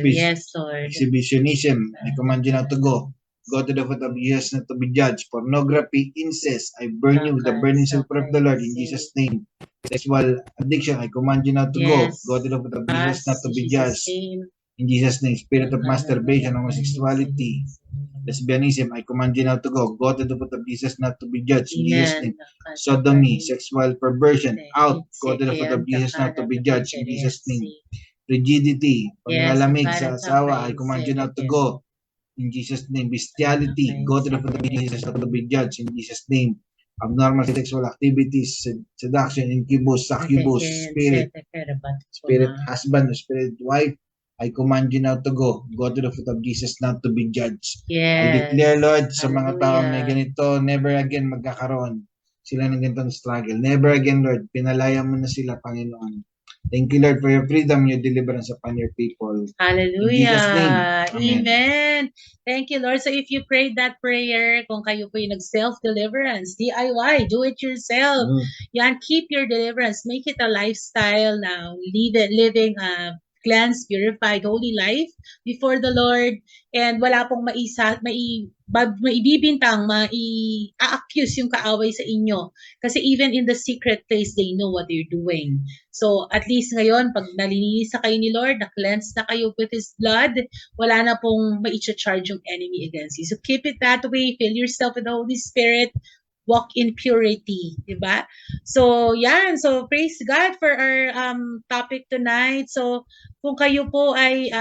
Yes, Lord. exhibitionism, I command you not to go. go to the foot of Jesus not to be judged. Pornography, incest, I burn you with the burning silver of the Lord in Jesus' name. Sexual addiction, I command you now to go. Go to the foot of Jesus not to be judged. In Jesus' name, spirit of masturbation, homosexuality, lesbianism, I command you now to go. Go to the foot of Jesus not to be judged. In Jesus' name. Sodomy, sexual perversion, out. Go to the foot of Jesus not to be judged. In Jesus' name. Rigidity, paglalamig sa asawa, I command you now to go. In Jesus' name. Bestiality, go to the foot of Jesus not to be judged. In Jesus' name. Abnormal sexual activities, seduction, incubus, succubus, spirit husband, spirit wife, I command you now to go. Go to the foot of Jesus not to be judged. I declare, Lord, sa mga taong may ganito, never again magkakaroon sila ng ganitong struggle. Never again, Lord. Pinalaya mo na sila, Panginoon. Thank you, Lord, for your freedom, your deliverance upon your people. Hallelujah. In Jesus' name. Amen. Thank you, Lord. So if you prayed that prayer, kung kayo po yung nag-self-deliverance, DIY, do it yourself. Yan, keep your deliverance. Make it a lifestyle now. Living a cleansed, purified, holy life before the Lord. And wala pong maibibintang, ma-accuse yung kaaway sa inyo. Kasi even in the secret place, they know what they're doing. So, at least ngayon, pag nalinis na kayo ni Lord, na-cleanse na kayo with His blood, wala na pong ma-charge yung enemy against you. So, keep it that way. Fill yourself with the Holy Spirit. Walk in purity, diba? So, yan. So, praise God for our topic tonight. So, kung kayo po ay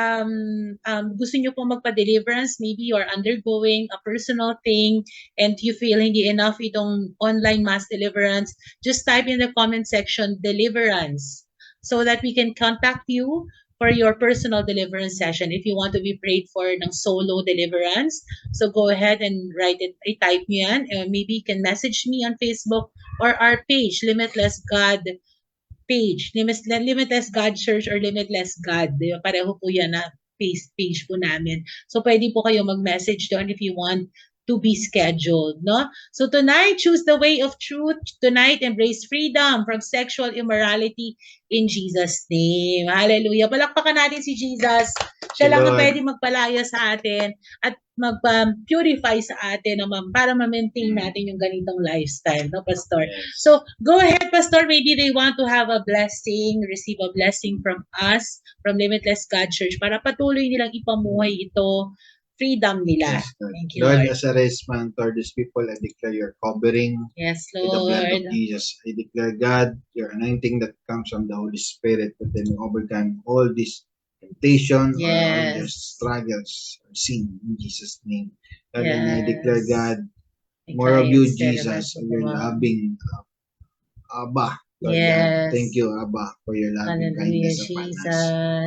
gusto nyo po magpa-deliverance, maybe you're undergoing a personal thing and you feel hindi enough itong online mass deliverance, just type in the comment section, deliverance, so that we can contact you for your personal deliverance session. If you want to be prayed for ng solo deliverance, so go ahead and write it, i-type nyo yan. Maybe you can message me on Facebook or our page, Limitless God page, Limitless God Church or Limitless God. Pareho po yan na page po namin. So pwede po kayo mag-message doon if you want to be scheduled, no? So tonight, choose the way of truth. Tonight, embrace freedom from sexual immorality in Jesus' name. Hallelujah. Palakpakan natin si Jesus. Siya lang ang pwede magpalaya sa atin at mag-purify sa atin para ma-maintain natin yung ganitong lifestyle, no, Pastor? So, go ahead, Pastor. Maybe they want to have a blessing, receive a blessing from us, from Limitless God Church, para patuloy nilang ipamuhay ito, freedom nila. Yes, Thank you, Lord. Lord. As a response toward these people, I declare your covering yes, with the blood Lord. of Jesus. I declare, God, your anointing that comes from the Holy Spirit, that then overcome all this temptation or all these struggles or sin in Jesus' name. Lord, and I declare, God, more of you, Jesus, and your loving Abba. Lord God, thank you, Abba, for your loving kindness upon us.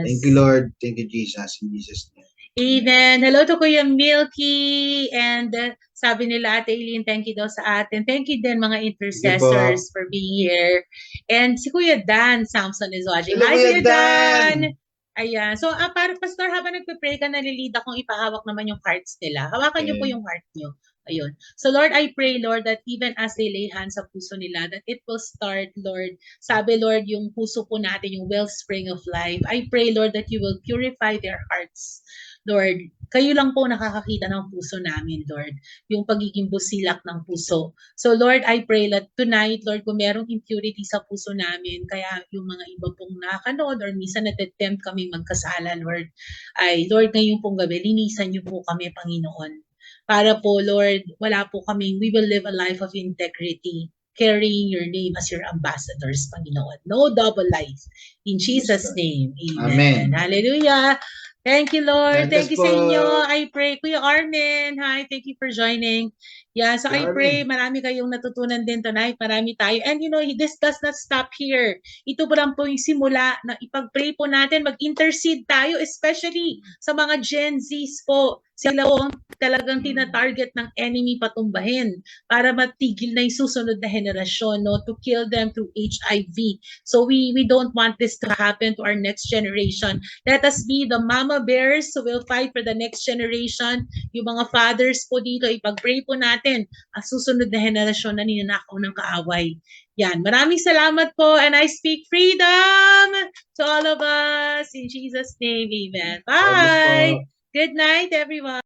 Thank you, Lord. Thank you, Jesus, in Jesus' name. Amen. Hello to Kuya Milky and sabi nila Ate Eileen, thank you daw sa atin. Thank you din mga intercessors for being here. And si Kuya Dan Samson is watching. Hello, Hi Kuya Kuya Dan! Ayan. So, para Pastor, habang nagpe-pray ka, nalilida kong ipahawak naman yung hearts nila. Hawakan niyo po yung heart niyo. Ayun. So, Lord, I pray, Lord, that even as they lay hands sa puso nila, that it will start, Lord. Sabi, Lord, yung puso po natin, yung wellspring of life. I pray, Lord, that you will purify their hearts. Lord, kayo lang po nakakakita ng puso namin, Lord. Yung pagiging busilak ng puso. So, Lord, I pray that tonight, Lord, kung merong impurity sa puso namin, kaya yung mga iba pong nakakanood or minsan nat-attempt kami magkasala, Lord, ay, Lord, ngayong pong gabi, linisan niyo po kami, Panginoon. Para po, Lord, wala po kami, we will live a life of integrity, carrying your name as your ambassadors, Panginoon. No double life. In Jesus' name, amen. Hallelujah. Thank you, Lord. Thank you sa inyo. I pray. Kuya Armin, hi. Thank you for joining. Yeah, so I pray marami kayong natutunan din tonight. Marami tayo. And you know, this does not stop here. Ito po lang po yung simula na ipag-pray po natin. Mag-intercede tayo, especially sa mga Gen Zs po. Sila po talagang tina-target ng enemy patumbahin para matigil na yung susunod na henerasyon, no? To kill them through HIV. So we don't want this to happen to our next generation. Let us be the mama bears who will fight for the next generation. Yung mga fathers po dito, ipag-pray po natin ang susunod na henerasyon na ninanakaw ng kaaway. Yan. Maraming salamat po and I speak freedom to all of us in Jesus' name. Amen. Bye! Good night, everyone.